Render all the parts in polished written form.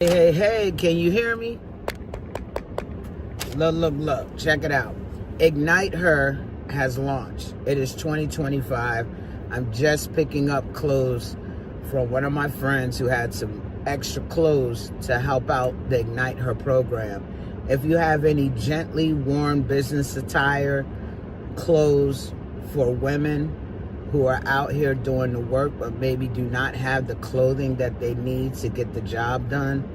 Hey, can you hear me? Look, check it out. Ignite Her has launched. It is 2025. I'm just picking up clothes from one of my friends who had some extra clothes to help out the Ignite Her program. If you have any gently worn business attire, clothes for women who are out here doing the work but maybe do not have the clothing that they need to get the job done,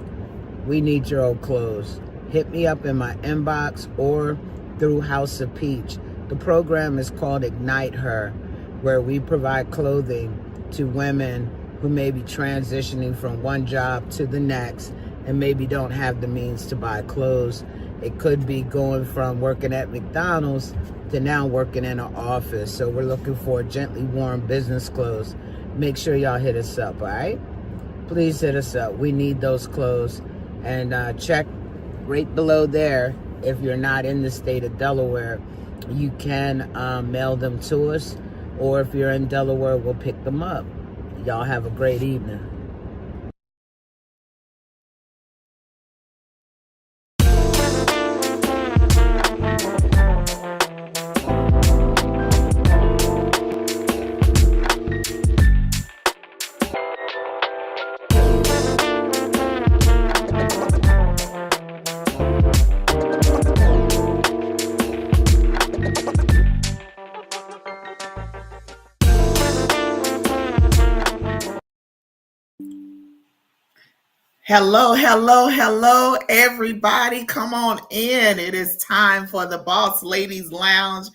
we need your old clothes. Hit me up in my inbox or through House of Peach. The program is called Ignite Her, where we provide clothing to women who may be transitioning from one job to the next and maybe don't have the means to buy clothes. It could be going from working at McDonald's to now working in an office. So we're looking for gently worn business clothes. Make sure y'all hit us up, all right? Please hit us up. We need those clothes. And check right below there. If you're not in the state of Delaware, you can mail them to us. Or if you're in Delaware, we'll pick them up. Y'all have a great evening. Hello, everybody. Come on in. It is time for the Boss Ladies Lounge.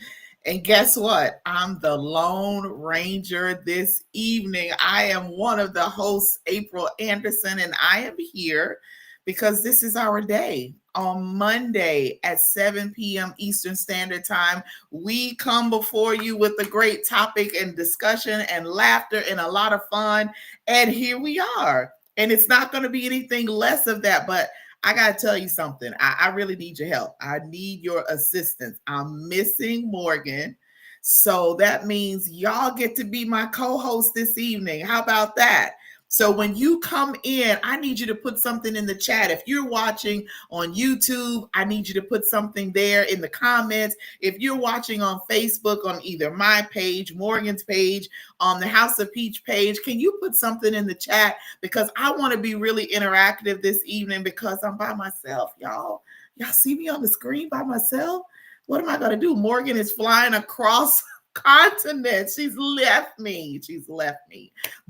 And guess what? I'm the Lone Ranger this evening. I am one of the hosts, April Anderson, and I am here because this is our day. On Monday at 7 p.m. Eastern Standard Time, we come before you with a great topic and discussion and laughter and a lot of fun. And here we are. And it's not going to be anything less of that. But I got to tell you something. I really need your help. I need your assistance. I'm missing Morgan. So that means y'all get to be my co host this evening. How about that? So when you come in, I need you to put something in the chat. If you're watching on YouTube, I need you to put something there in the comments. If you're watching on Facebook on either my page, Morgan's page, on the House of Peach page, can you put something in the chat? Because I want to be really interactive this evening because I'm by myself, y'all. Y'all see me on the screen by myself? What am I going to do? Morgan is flying across continents. She's left me.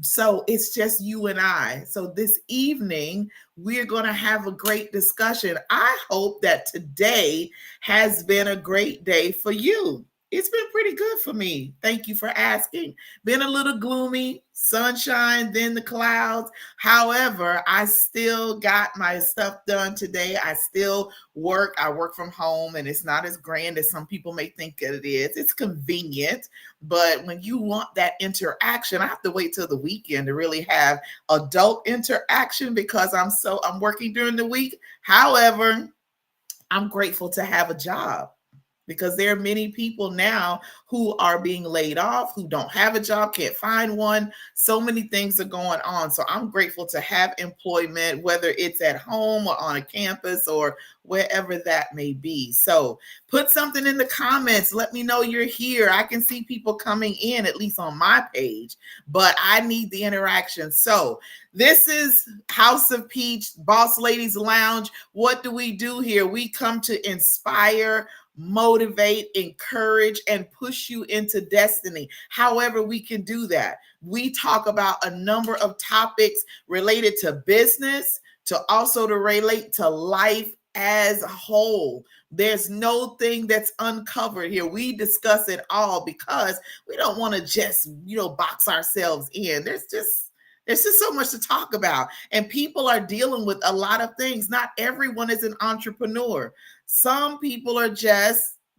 So it's just you and I. So this evening, we're going to have a great discussion. I hope that today has been a great day for you. It's been pretty good for me. Thank you for asking. Been a little gloomy, sunshine, then the clouds. However, I still got my stuff done today. I still work. I work from home, and it's not as grand as some people may think it is. It's convenient, but when you want that interaction, I have to wait till the weekend to really have adult interaction because I'm working during the week. However, I'm grateful to have a job because there are many people now who are being laid off, who don't have a job, can't find one. So many things are going on. So I'm grateful to have employment, whether it's at home or on a campus or wherever that may be. So put something in the comments. Let me know you're here. I can see people coming in, at least on my page, but I need the interaction. So this is House of Peach, Boss Ladies Lounge. What do we do here? We come to inspire, motivate, encourage, and push you into destiny. However, we can do that. We talk about a number of topics related to business, to also to relate to life as a whole. There's no thing that's uncovered here. We discuss it all because we don't want to just, box ourselves in. There's just so much to talk about. And people are dealing with a lot of things. Not everyone is an entrepreneur. Some people are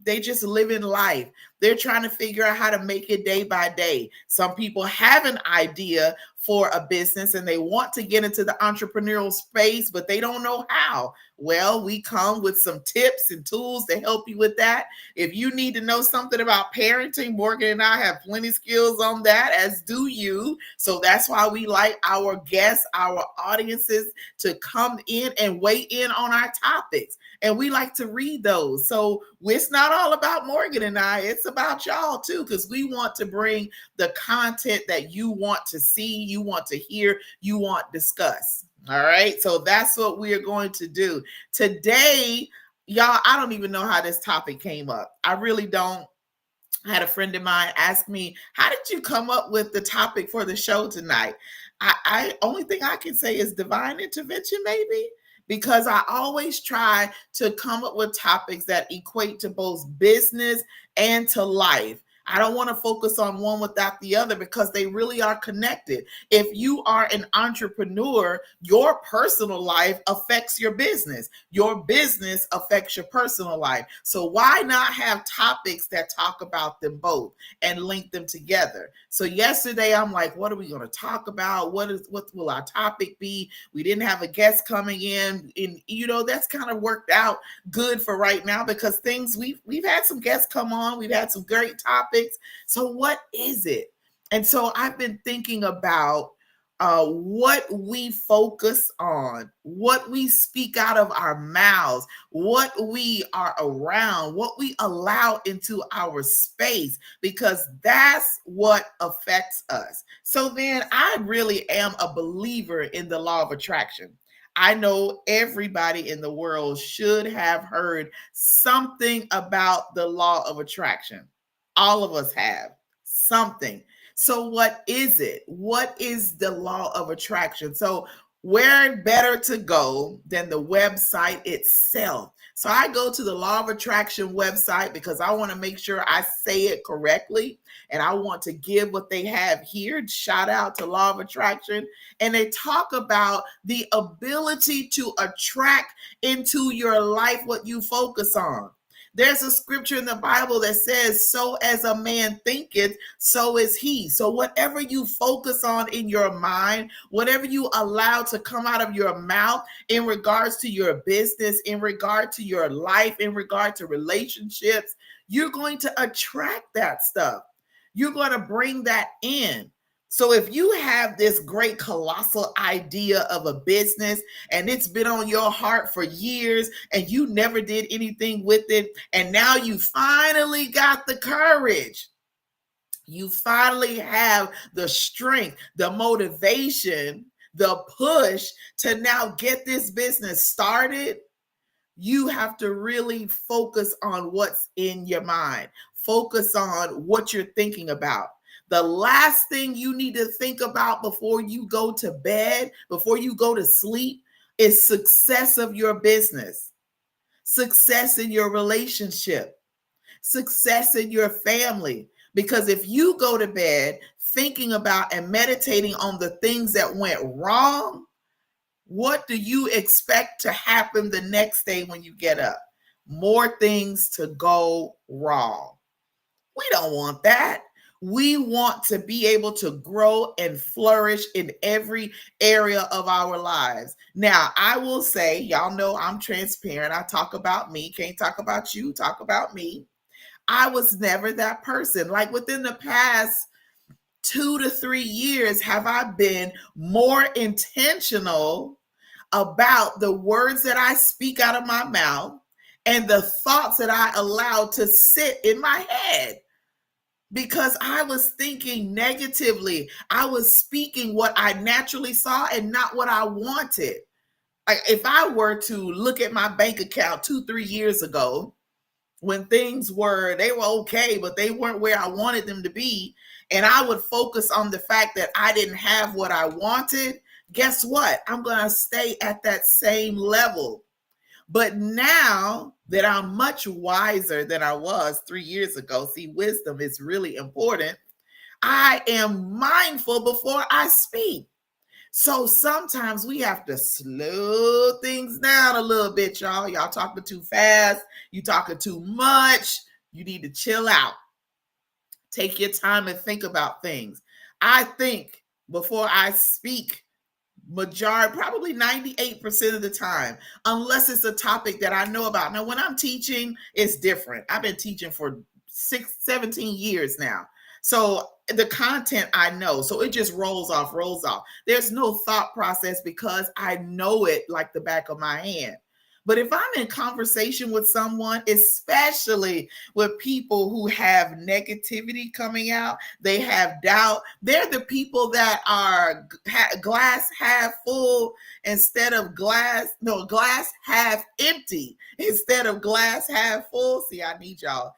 they just live in life. They're trying to figure out how to make it day by day. Some people have an idea for a business and they want to get into the entrepreneurial space, but they don't know how. Well, we come with some tips and tools to help you with that. If you need to know something about parenting, Morgan and I have plenty of skills on that, as do you. So that's why we like our guests, our audiences to come in and weigh in on our topics. And we like to read those. So it's not all about Morgan and I, it's about y'all too, because we want to bring the content that you want to see, you want to hear, you want to discuss. All right. So that's what we are going to do today. Y'all, I don't even know how this topic came up. I really don't. I had a friend of mine ask me, how did you come up with the topic for the show tonight? I only thing I can say is divine intervention, maybe, because I always try to come up with topics that equate to both business and to life. I don't want to focus on one without the other because they really are connected. If you are an entrepreneur, your personal life affects your business. Your business affects your personal life. So why not have topics that talk about them both and link them together? So yesterday I'm like, what are we going to talk about? What will our topic be? We didn't have a guest coming in, and that's kind of worked out good for right now because we've had some guests come on. We've had some great topics. So what is it? And so I've been thinking about what we focus on, what we speak out of our mouths, what we are around, what we allow into our space, because that's what affects us. So then I really am a believer in the law of attraction. I know everybody in the world should have heard something about the law of attraction. All of us have something. So what is it? What is the law of attraction? So where better to go than the website itself? So I go to the law of attraction website because I want to make sure I say it correctly. And I want to give what they have here. Shout out to law of attraction. And they talk about the ability to attract into your life what you focus on. There's a scripture in the Bible that says, so as a man thinketh, so is he. So whatever you focus on in your mind, whatever you allow to come out of your mouth in regards to your business, in regard to your life, in regard to relationships, you're going to attract that stuff. You're going to bring that in. So if you have this great colossal idea of a business and it's been on your heart for years and you never did anything with it, and now you finally got the courage, you finally have the strength, the motivation, the push to now get this business started, you have to really focus on what's in your mind. Focus on what you're thinking about. The last thing you need to think about before you go to bed, before you go to sleep, is success of your business, success in your relationship, success in your family. Because if you go to bed thinking about and meditating on the things that went wrong, what do you expect to happen the next day when you get up? More things to go wrong. We don't want that. We want to be able to grow and flourish in every area of our lives. Now, I will say, y'all know I'm transparent. I talk about me. Can't talk about you. Talk about me. I was never that person. Like within the past 2 to 3 years, have I been more intentional about the words that I speak out of my mouth and the thoughts that I allow to sit in my head. Because I was thinking negatively. I was speaking what I naturally saw and not what I wanted. Like if I were to look at my bank account 2-3 years ago, when things they were okay, but they weren't where I wanted them to be, and I would focus on the fact that I didn't have what I wanted, guess what? I'm going to stay at that same level. But now that I'm much wiser than I was 3 years ago, see, wisdom is really important. I am mindful before I speak. So sometimes we have to slow things down a little bit, y'all. Y'all talking too fast. You talking too much. You need to chill out. Take your time and think about things. I think before I speak, probably 98% of the time, unless it's a topic that I know about. Now, when I'm teaching, it's different. I've been teaching for 17 years now. So the content I know, so it just rolls off. There's no thought process because I know it like the back of my hand. But if I'm in conversation with someone, especially with people who have negativity coming out, they have doubt, they're the people that are glass half full instead of glass half empty instead of glass half full. See, I need y'all.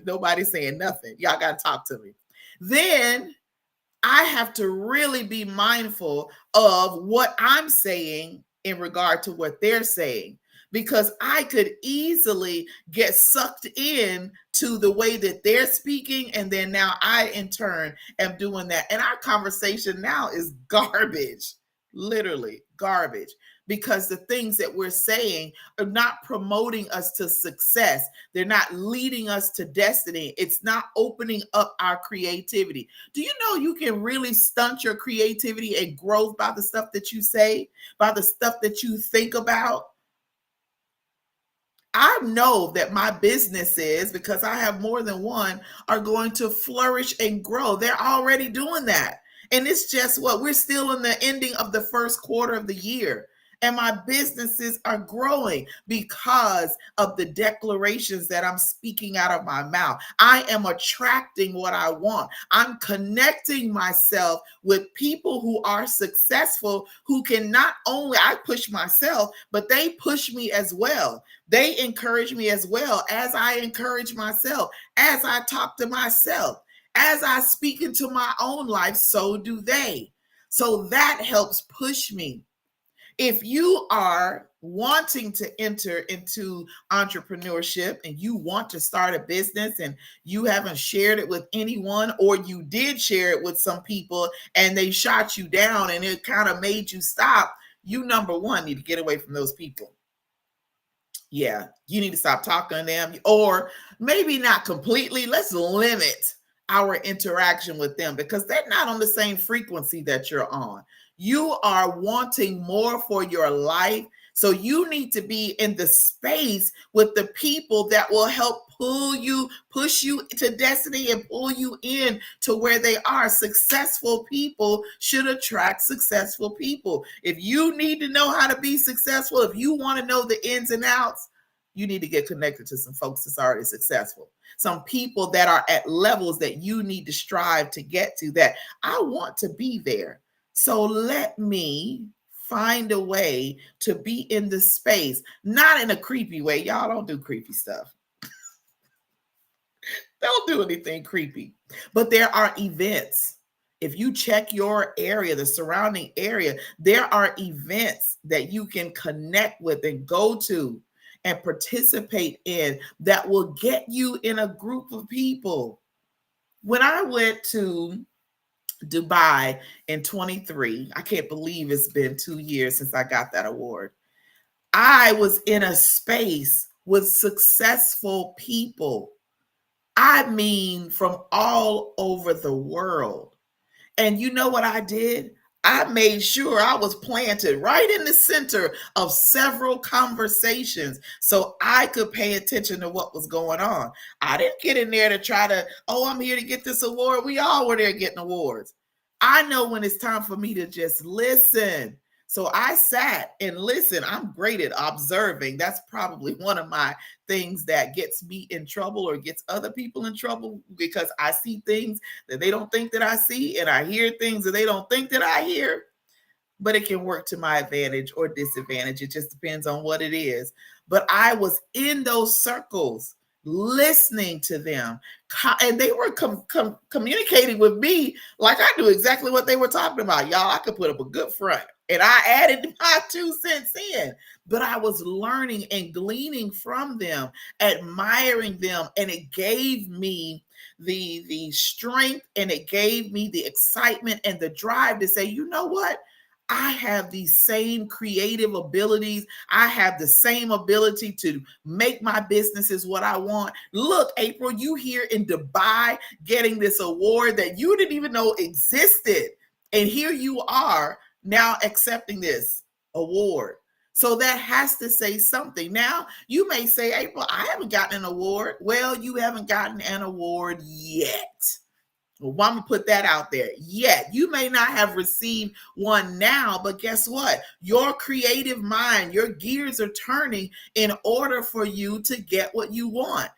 Nobody's saying nothing. Y'all got to talk to me. Then I have to really be mindful of what I'm saying in regard to what they're saying, because I could easily get sucked in to the way that they're speaking. And then now I, in turn, am doing that. And our conversation now is garbage, literally garbage, because the things that we're saying are not promoting us to success. They're not leading us to destiny. It's not opening up our creativity. Do you know you can really stunt your creativity and growth by the stuff that you say, by the stuff that you think about? I know that my businesses, because I have more than one, are going to flourish and grow. They're already doing that. And it's just we're still in the ending of the first quarter of the year. And my businesses are growing because of the declarations that I'm speaking out of my mouth. I am attracting what I want. I'm connecting myself with people who are successful, who can not only, I push myself, but they push me as well. They encourage me as well as I encourage myself, as I talk to myself, as I speak into my own life, so do they. So that helps push me. If you are wanting to enter into entrepreneurship and you want to start a business and you haven't shared it with anyone, or you did share it with some people and they shot you down and it kind of made you stop, you, number one, need to get away from those people. Yeah, you need to stop talking to them, or maybe not completely. Let's limit our interaction with them because they're not on the same frequency that you're on. You are wanting more for your life. So you need to be in the space with the people that will help push you to destiny and pull you in to where they are. Successful people should attract successful people. If you need to know how to be successful, if you want to know the ins and outs, you need to get connected to some folks that's already successful. Some people that are at levels that you need to strive to get to, that I want to be there. So let me find a way to be in the space, not in a creepy way. Y'all don't do creepy stuff. Don't do anything creepy. But there are events. If you check your area, the surrounding area, there are events that you can connect with and go to and participate in that will get you in a group of people. When I went to Dubai in 23, I can't believe it's been 2 years since I got that award. I was in a space with successful people. I mean, from all over the world. And you know what I did? I made sure I was planted right in the center of several conversations so I could pay attention to what was going on. I didn't get in there to try to, I'm here to get this award. We all were there getting awards. I know when it's time for me to just listen. So I sat and listened. I'm great at observing. That's probably one of my things that gets me in trouble or gets other people in trouble, because I see things that they don't think that I see, and I hear things that they don't think that I hear. But it can work to my advantage or disadvantage. It just depends on what it is. But I was in those circles listening to them, and they were communicating with me like I knew exactly what they were talking about. Y'all, I could put up a good front, and I added my 2 cents in, but I was learning and gleaning from them, admiring them, and it gave me the strength, and it gave me the excitement and the drive to say, you know what? I have these same creative abilities. I have the same ability to make my businesses what I want. Look, April, you here in Dubai getting this award that you didn't even know existed. And here you are now accepting this award. So that has to say something. Now, you may say, April, I haven't gotten an award. Well, you haven't gotten an award yet. Well, I'm going to put that out there. Yet, you may not have received one now, but guess what? Your creative mind, your gears are turning in order for you to get what you want.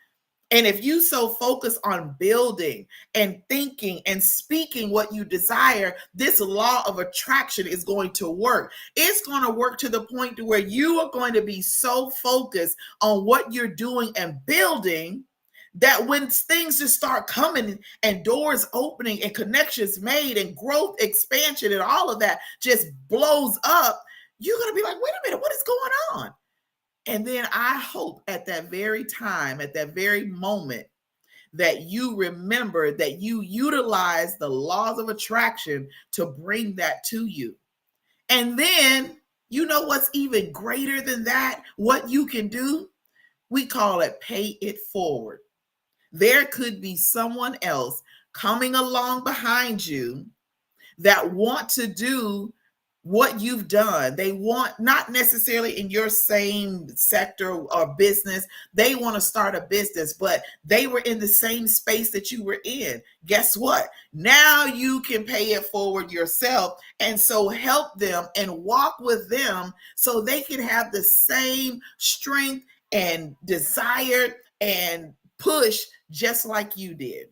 And if you so focus on building and thinking and speaking what you desire, this law of attraction is going to work. It's going to work to the point to where you are going to be so focused on what you're doing and building that when things just start coming and doors opening and connections made and growth, expansion, and all of that just blows up, you're going to be like, wait a minute, what is going on? And then I hope at that very time, at that very moment, that you remember that you utilize the laws of attraction to bring that to you. And then, you know what's even greater than that? What you can do? We call it pay it forward. There could be someone else coming along behind you that want to do what you've done. They want, not necessarily in your same sector or business, they want to start a business, but they were in the same space that you were in. Guess what? Now you can pay it forward yourself, and so help them and walk with them so they can have the same strength and desire and push just like you did.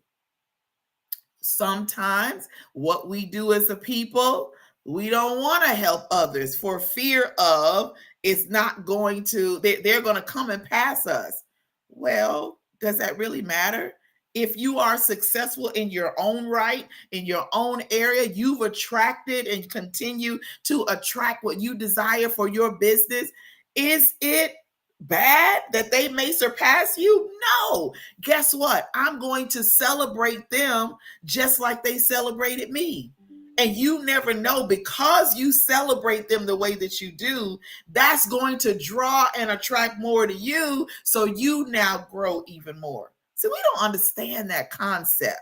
Sometimes what we do as a people, we don't want to help others for fear of it's not going to, they're going to come and pass us. Well, does that really matter? If you are successful in your own right, in your own area, you've attracted and continue to attract what you desire for your business. Is it bad that they may surpass you? No. Guess what? I'm going to celebrate them just like they celebrated me. And you never know, because you celebrate them the way that you do, that's going to draw and attract more to you. So you now grow even more. So we don't understand that concept.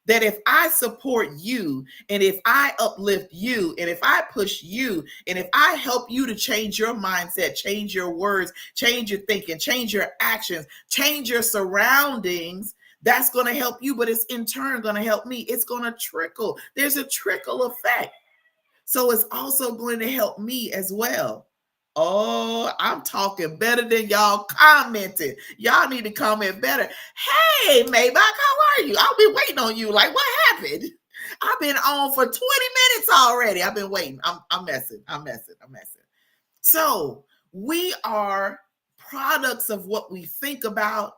That if I support you, and if I uplift you, and if I push you, and if I help you to change your mindset, change your words, change your thinking, change your actions, change your surroundings, that's going to help you, but it's in turn going to help me. It's going to trickle. There's a trickle effect. So it's also going to help me as well. Oh, I'm talking better than y'all commented. Y'all need to comment better. Hey, Maybach, how are you? I've been waiting on you. Like, what happened? I've been on for 20 minutes already. I've been waiting. I'm messing. So we are products of what we think about.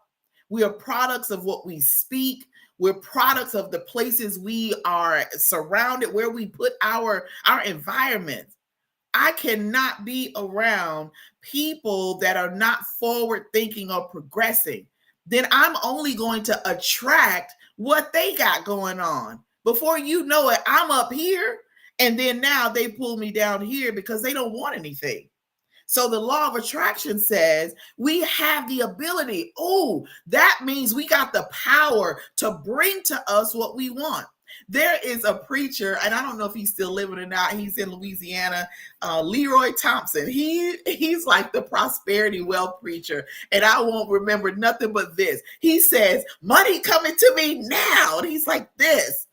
We are products of what we speak. We're products of the places we are surrounded, where we put our environment. I cannot be around people that are not forward thinking or progressing. Then I'm only going to attract what they got going on. Before you know it, I'm up here, and then now they pull me down here because they don't want anything. So the law of attraction says we have the ability. Oh, that means we got the power to bring to us what we want. There is a preacher, and I don't know if he's still living or not. He's in Louisiana, Leroy Thompson. He's like the prosperity wealth preacher, and I won't remember nothing but this. He says, money coming to me now. And he's like this.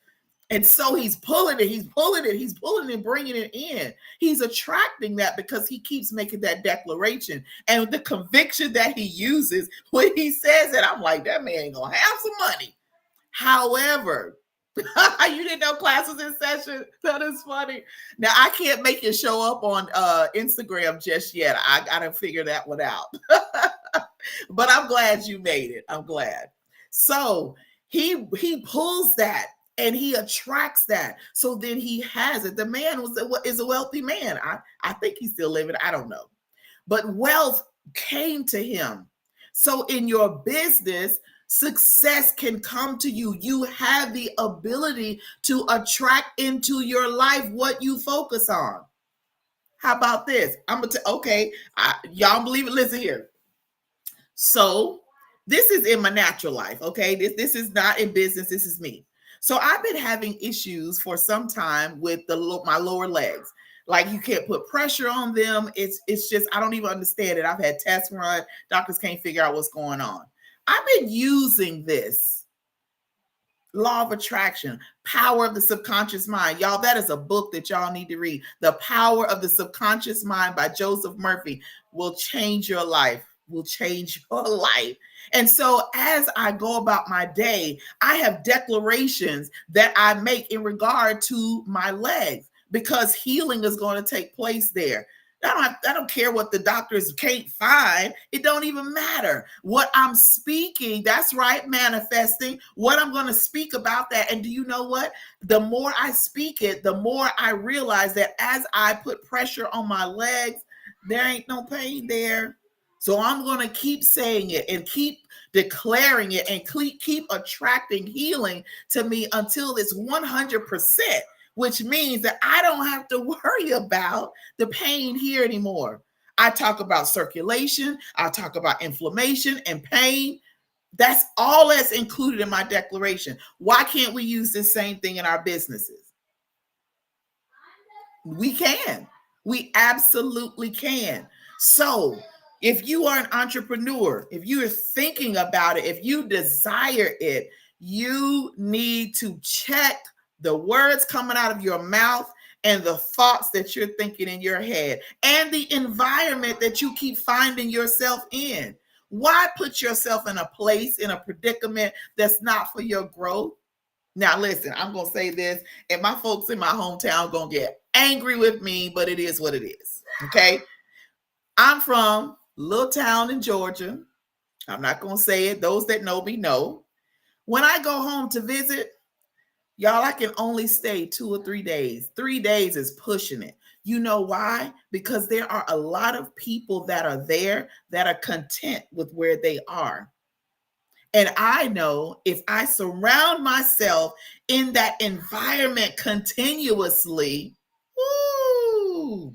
And so he's pulling it, bringing it in. He's attracting that because he keeps making that declaration. And the conviction that he uses when he says it, I'm like, that man ain't gonna have some money. However, you didn't know class was in session? That is funny. Now, I can't make you show up on Instagram just yet. I got to figure that one out. But I'm glad you made it. I'm glad. So he pulls that and he attracts that. So then he has it. The man is a wealthy man. I think he's still living. I don't know. But wealth came to him. So in your business, success can come to you. You have the ability to attract into your life what you focus on. How about this? I'm gonna okay. Y'all believe it? Listen here. So this is in my natural life. Okay, this is not in business. This is me. So I've been having issues for some time with my lower legs. Like you can't put pressure on them. It's just I don't even understand it. I've had tests run. Doctors can't figure out what's going on. I've been using this law of attraction, power of the subconscious mind. Y'all, that is a book that y'all need to read. The Power of the Subconscious Mind by Joseph Murphy will change your life, will change your life. And so as I go about my day, I have declarations that I make in regard to my legs because healing is going to take place there. I don't care what the doctors can't find. It don't even matter. What I'm speaking, that's right, manifesting, what I'm going to speak about that. And do you know what? The more I speak it, the more I realize that as I put pressure on my legs, there ain't no pain there. So I'm going to keep saying it and keep declaring it and keep attracting healing to me until it's 100%. Which means that I don't have to worry about the pain here anymore. I talk about circulation, I talk about inflammation and pain. That's all that's included in my declaration. Why can't we use this same thing in our businesses? We can. We absolutely can. So, if you are an entrepreneur, if you are thinking about it, if you desire it, you need to check the words coming out of your mouth and the thoughts that you're thinking in your head and the environment that you keep finding yourself in. Why put yourself in a place, in a predicament that's not for your growth? Now, listen, I'm going to say this, and my folks in my hometown are going to get angry with me, but it is what it is. Okay. I'm from a little town in Georgia. I'm not going to say it. Those that know me know. When I go home to visit, y'all, I can only stay 2 or 3 days. 3 days is pushing it. You know why? Because there are a lot of people that are there that are content with where they are. And I know if I surround myself in that environment continuously, woo,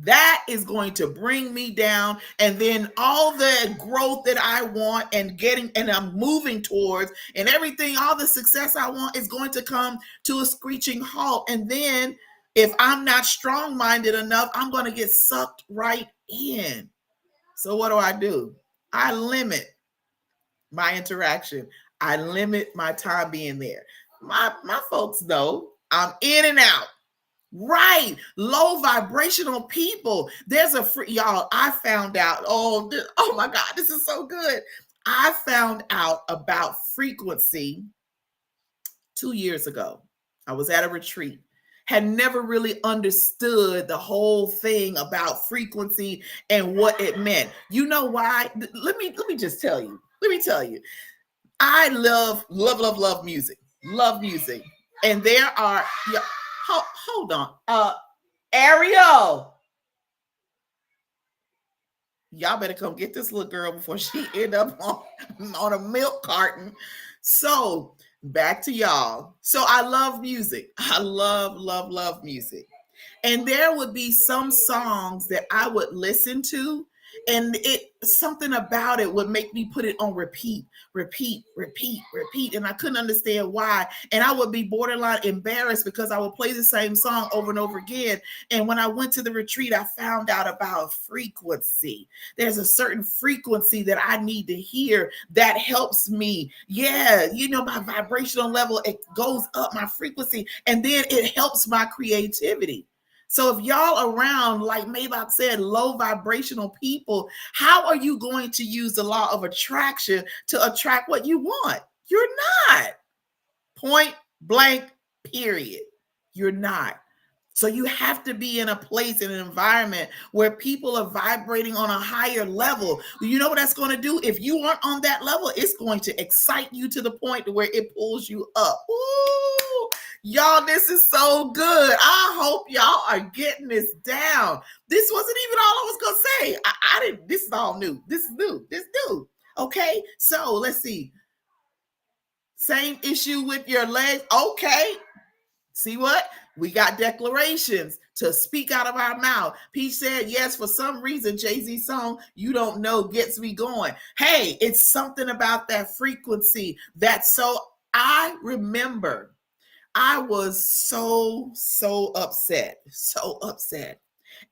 that is going to bring me down. And then all the growth that I want and I'm moving towards and everything, all the success I want is going to come to a screeching halt. And then if I'm not strong-minded enough, I'm going to get sucked right in. So what do? I limit my interaction. I limit my time being there. My folks know I'm in and out. Right. Low vibrational people. There's y'all, I found out, oh my God, this is so good. I found out about frequency 2 years ago. I was at a retreat. Had never really understood the whole thing about frequency and what it meant. You know why? Let me just tell you. Let me tell you. I love music. Love music. And there are hold on. Ariel. Y'all better come get this little girl before she end up on a milk carton. So back to y'all. So I love music. I love music. And there would be some songs that I would listen to, and something about it would make me put it on repeat. And I couldn't understand why. And I would be borderline embarrassed because I would play the same song over and over again. And when I went to the retreat, I found out about frequency. There's a certain frequency that I need to hear that helps me. Yeah, my vibrational level, it goes up, my frequency, and then it helps my creativity. So if y'all around, like Maybach said, low vibrational people, how are you going to use the law of attraction to attract what you want? You're not. Point blank, period. You're not. So you have to be in a place, in an environment where people are vibrating on a higher level. You know what that's going to do? If you aren't on that level, it's going to excite you to the point where it pulls you up. Ooh, y'all, this is so good. I hope y'all are getting this down. This wasn't even all I was going to say. I didn't. This is all new. This is new. This new. Okay, so let's see. Same issue with your legs. Okay. See what? We got declarations to speak out of our mouth. Peach said, yes, for some reason, Jay-Z's song, You Don't Know, gets me going. Hey, it's something about that frequency that's so, I remember I was so upset.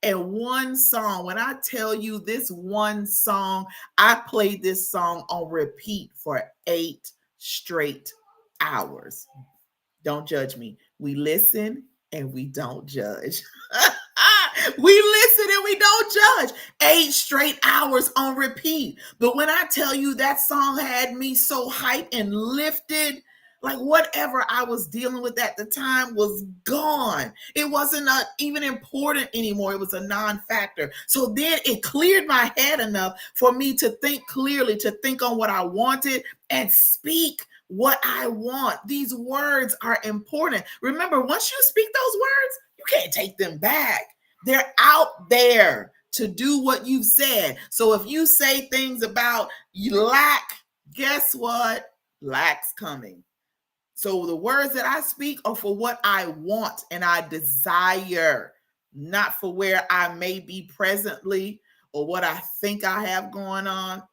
And one song, when I tell you this one song, I played this song on repeat for 8 straight hours. Don't judge me. We listen and we don't judge. We listen and we don't judge. 8 straight hours on repeat. But when I tell you that song had me so hyped and lifted, like whatever I was dealing with at the time was gone. It wasn't even important anymore. It was a non-factor. So then it cleared my head enough for me to think clearly, to think on what I wanted and speak what I want. These words are important. Remember, once you speak those words, you can't take them back. They're out there to do what you've said. So if you say things about you lack, guess what? Lack's coming. So the words that I speak are for what I want and I desire, not for where I may be presently or what I think I have going on.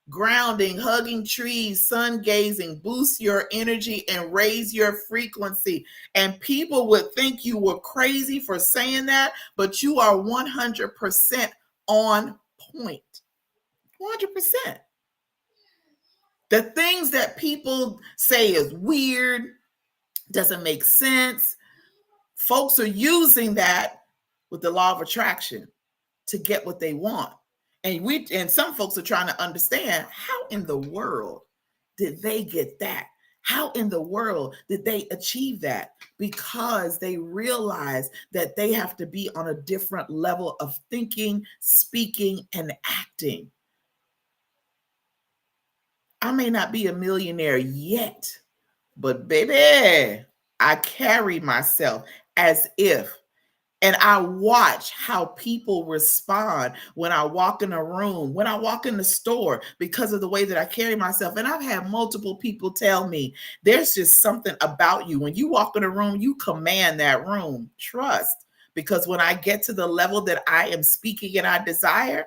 Grounding, hugging trees, sun gazing, boost your energy and raise your frequency. And people would think you were crazy for saying that, but you are 100% on point. 100%. The things that people say is weird, doesn't make sense, folks are using that with the law of attraction to get what they want. And some folks are trying to understand, how in the world did they get that? How in the world did they achieve that? Because they realize that they have to be on a different level of thinking, speaking, and acting. I may not be a millionaire yet, but baby, I carry myself as if. And I watch how people respond when I walk in a room, when I walk in the store, because of the way that I carry myself. And I've had multiple people tell me, there's just something about you. When you walk in a room, you command that room. Trust. Because when I get to the level that I am speaking and I desire,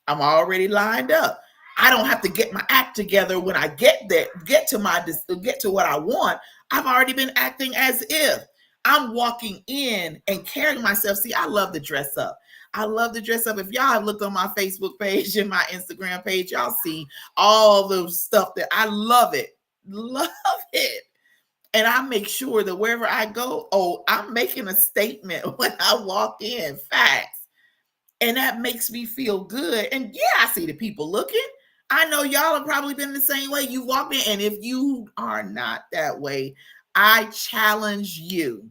I'm already lined up. I don't have to get my act together when I get there, get to what I want. I've already been acting as if. I'm walking in and carrying myself. See, I love to dress up. I love to dress up. If y'all have looked on my Facebook page and my Instagram page, y'all see all the stuff that I love it. Love it. And I make sure that wherever I go, I'm making a statement when I walk in. Facts. And that makes me feel good. And yeah, I see the people looking. I know y'all have probably been the same way. You walk in, and if you are not that way, I challenge you.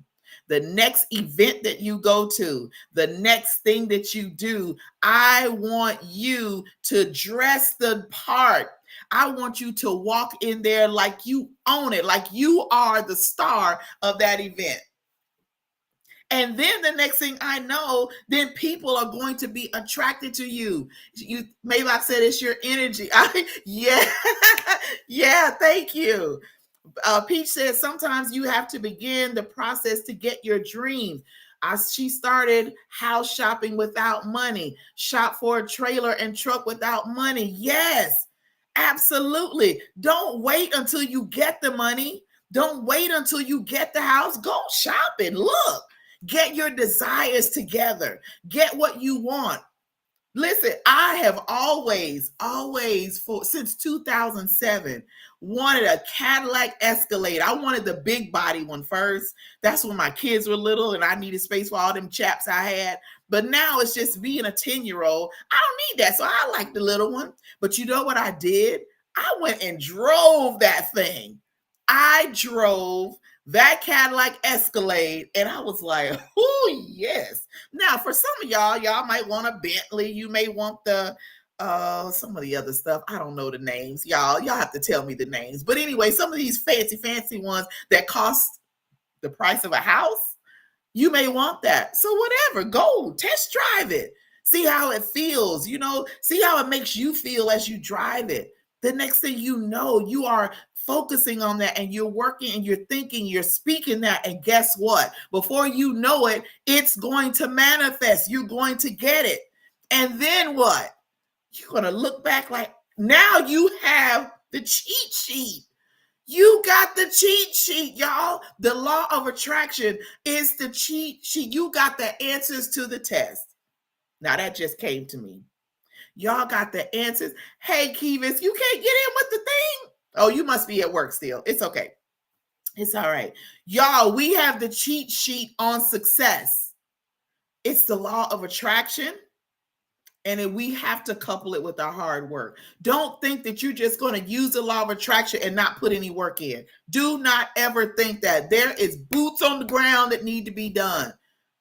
The next event that you go to, the next thing that you do, I want you to dress the part. I want you to walk in there like you own it, like you are the star of that event. And then the next thing I know, then people are going to be attracted to you. You maybe I said it's your energy. Yeah, thank you. Peach says sometimes you have to begin the process to get your dreams. She started house shopping without money, shop for a trailer and truck without money. Yes, absolutely. Don't wait until you get the money. Don't wait until you get the house. Go shopping. Look, get your desires together. Get what you want. Listen, I have always, since 2007, wanted a Cadillac Escalade. I wanted the big body one first. That's when my kids were little and I needed space for all them chaps I had. But now it's just being a 10-year-old. I don't need that. So I like the little one. But you know what I did? I went and drove that thing. I drove that Cadillac Escalade, and I was like, oh, yes. Now, for some of y'all might want a Bentley. You may want the some of the other stuff. I don't know the names. Y'all have to tell me the names. But anyway, some of these fancy ones that cost the price of a house, you may want that. So whatever, go test drive it. See how it feels, see how it makes you feel as you drive it. The next thing you know, you are focusing on that and you're working and you're thinking, you're speaking that. And guess what? Before you know it, it's going to manifest. You're going to get it. And then what? You're going to look back like now you have the cheat sheet. You got the cheat sheet, y'all. The law of attraction is the cheat sheet. You got the answers to the test. Now that just came to me. Y'all got the answers. Hey, Kevis, you can't get in with the thing. Oh, you must be at work still. It's okay. It's all right. Y'all, we have the cheat sheet on success. It's the law of attraction. And then we have to couple it with our hard work. Don't think that you're just going to use the law of attraction and not put any work in. Do not ever think that. There is boots on the ground that need to be done.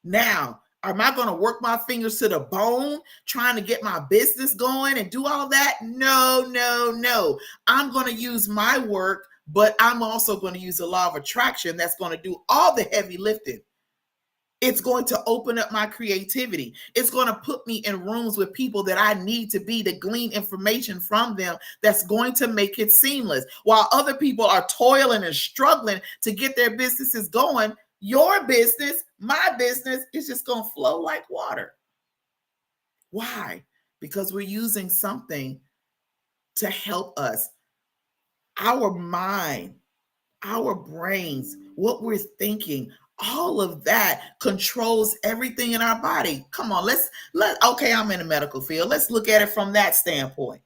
Now, am I going to work my fingers to the bone trying to get my business going and do all that? No, no, no. I'm going to use my work, but I'm also going to use the law of attraction that's going to do all the heavy lifting. It's going to open up my creativity. It's going to put me in rooms with people that I need to be to glean information from them that's going to make it seamless. While other people are toiling and struggling to get their businesses going, your business, my business is just going to flow like water. Why? Because we're using something to help us. Our mind, our brains, what we're thinking, all of that controls everything in our body. Come on, okay, I'm in the medical field. Let's look at it from that standpoint.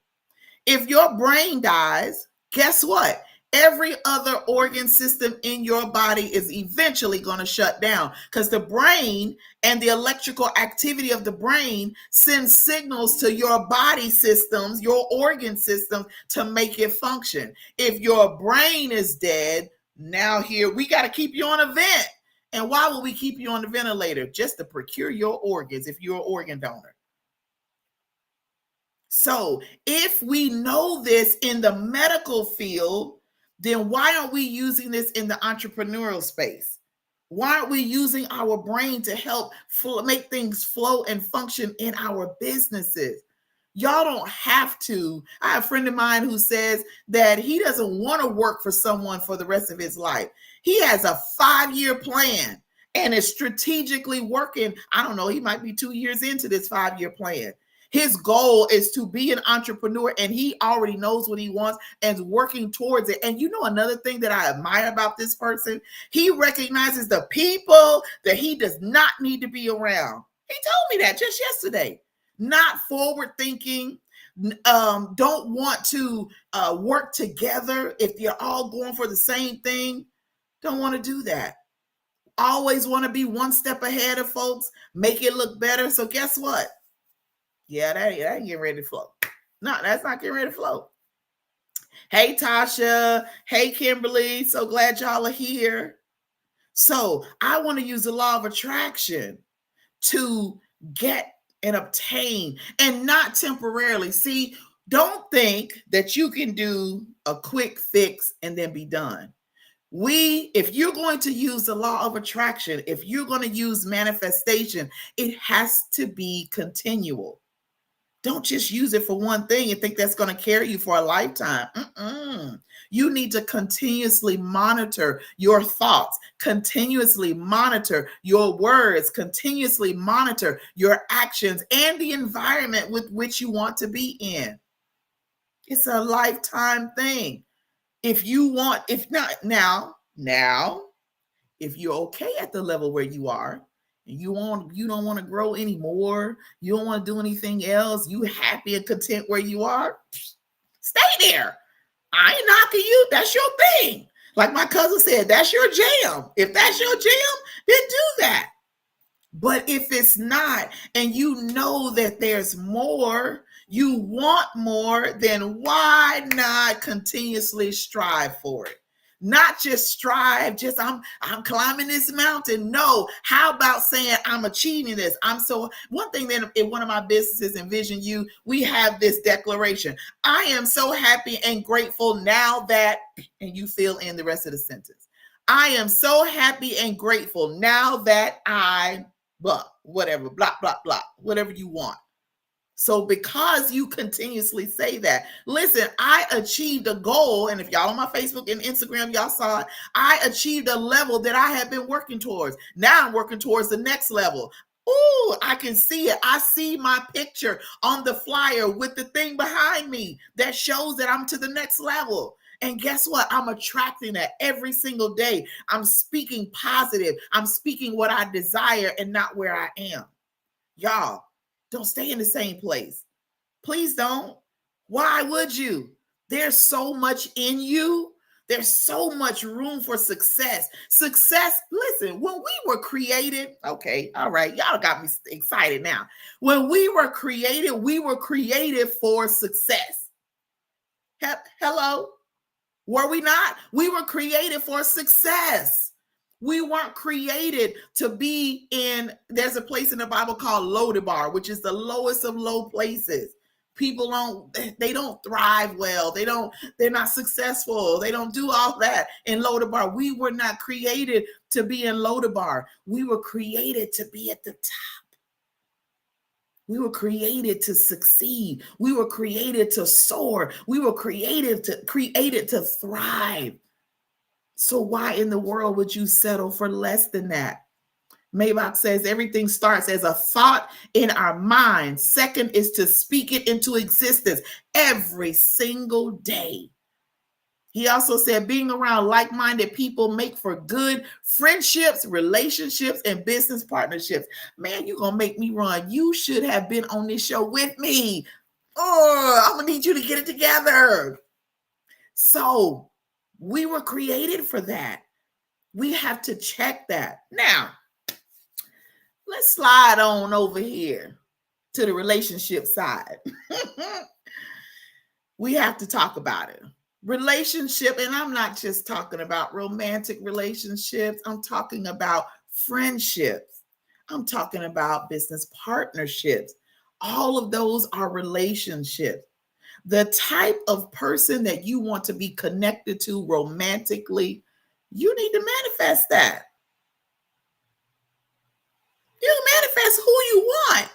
If your brain dies, guess what? Every other organ system in your body is eventually going to shut down because the brain and the electrical activity of the brain sends signals to your body systems, your organ systems to make it function. If your brain is dead, now here we got to keep you on a vent. And why would we keep you on the ventilator? Just to procure your organs if you're an organ donor. So if we know this in the medical field, then why aren't we using this in the entrepreneurial space? Why aren't we using our brain to help make things flow and function in our businesses? Y'all don't have to. I have a friend of mine who says that he doesn't want to work for someone for the rest of his life. He has a 5-year plan and is strategically working. I don't know, he might be 2 years into this 5-year plan. His goal is to be an entrepreneur and he already knows what he wants and is working towards it. And you know, another thing that I admire about this person, he recognizes the people that he does not need to be around. He told me that just yesterday. Not forward thinking, don't want to work together if you're all going for the same thing. Don't want to do that. Always want to be one step ahead of folks, make it look better. So guess what? Yeah, that ain't getting ready to flow. No, that's not getting ready to flow. Hey, Tasha. Hey, Kimberly. So glad y'all are here. So I want to use the law of attraction to get and obtain, and not temporarily. See, don't think that you can do a quick fix and then be done. If you're going to use the law of attraction, if you're going to use manifestation, it has to be continual. Don't just use it for one thing and think that's going to carry you for a lifetime. You need to continuously monitor your thoughts, continuously monitor your words, continuously monitor your actions and the environment with which you want to be in. It's a lifetime thing. If you're okay at the level where you are, and you don't want to grow anymore, you don't want to do anything else, you happy and content where you are, stay there. I ain't knocking you. That's your thing. Like my cousin said, that's your jam. If that's your jam, then do that. But if it's not, and you know that there's more, you want more, then why not continuously strive for it? Not just strive, just I'm climbing this mountain. No, how about saying I'm achieving this? One thing that in one of my businesses, Envision You, we have this declaration. I am so happy and grateful now that, and you fill in the rest of the sentence. I am so happy and grateful now that I, whatever, blah, blah, blah, whatever you want. So because you continuously say that, listen, I achieved a goal. And if y'all on my Facebook and Instagram, y'all saw it, I achieved a level that I have been working towards. Now I'm working towards the next level. Ooh, I can see it. I see my picture on the flyer with the thing behind me that shows that I'm to the next level. And guess what? I'm attracting that every single day. I'm speaking positive. I'm speaking what I desire and not where I am. Y'all, don't stay in the same place. Please don't. Why would you? There's so much in you. There's so much room for success. Success, listen, when we were created, okay, all right, y'all got me excited now. When we were created for success. Hello? Were we not? We were created for success. We weren't created to be in, there's a place in the Bible called Lodabar, which is the lowest of low places. People they don't thrive well. They're not successful. They don't do all that in Lodabar. We were not created to be in Lodabar. We were created to be at the top. We were created to succeed. We were created to soar. We were created to thrive. So why in the world would you settle for less than that? Maybach says everything starts as a thought in our mind. Second is to speak it into existence every single day. He also said being around like-minded people make for good friendships, relationships, and business partnerships. Man, you're going to make me run. You should have been on this show with me. Oh, I'm going to need you to get it together. So we were created for that. We have to check that. Now, let's slide on over here to the relationship side. We have to talk about it. Relationship, and I'm not just talking about romantic relationships. I'm talking about friendships. I'm talking about business partnerships. All of those are relationships. The type of person that you want to be connected to romantically, you need to manifest that. You manifest who you want.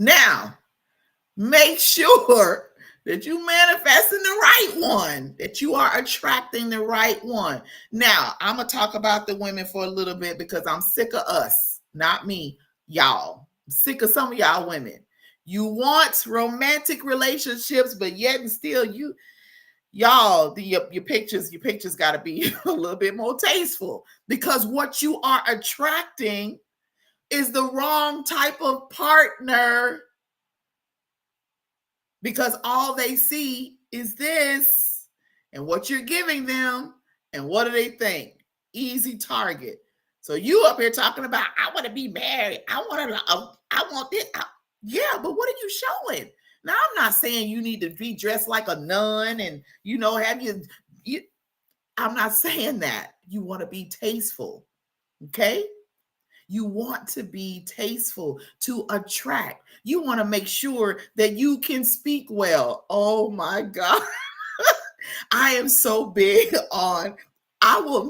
Now, make sure that you manifesting the right one, that you are attracting the right one. Now, I'm going to talk about the women for a little bit because I'm sick of us, not me, y'all. I'm sick of some of y'all women. You want romantic relationships, but yet and still your pictures got to be a little bit more tasteful, because what you are attracting is the wrong type of partner, because all they see is this and what you're giving them, and what do they think? Easy target. So you up here talking about, I want to be married. I want this. Yeah, but what are you showing? Now, I'm not saying you need to be dressed like a nun and, have you I'm not saying that. You want to be tasteful, okay? You want to be tasteful to attract. You want to make sure that you can speak well. Oh my God. I am so big on, I will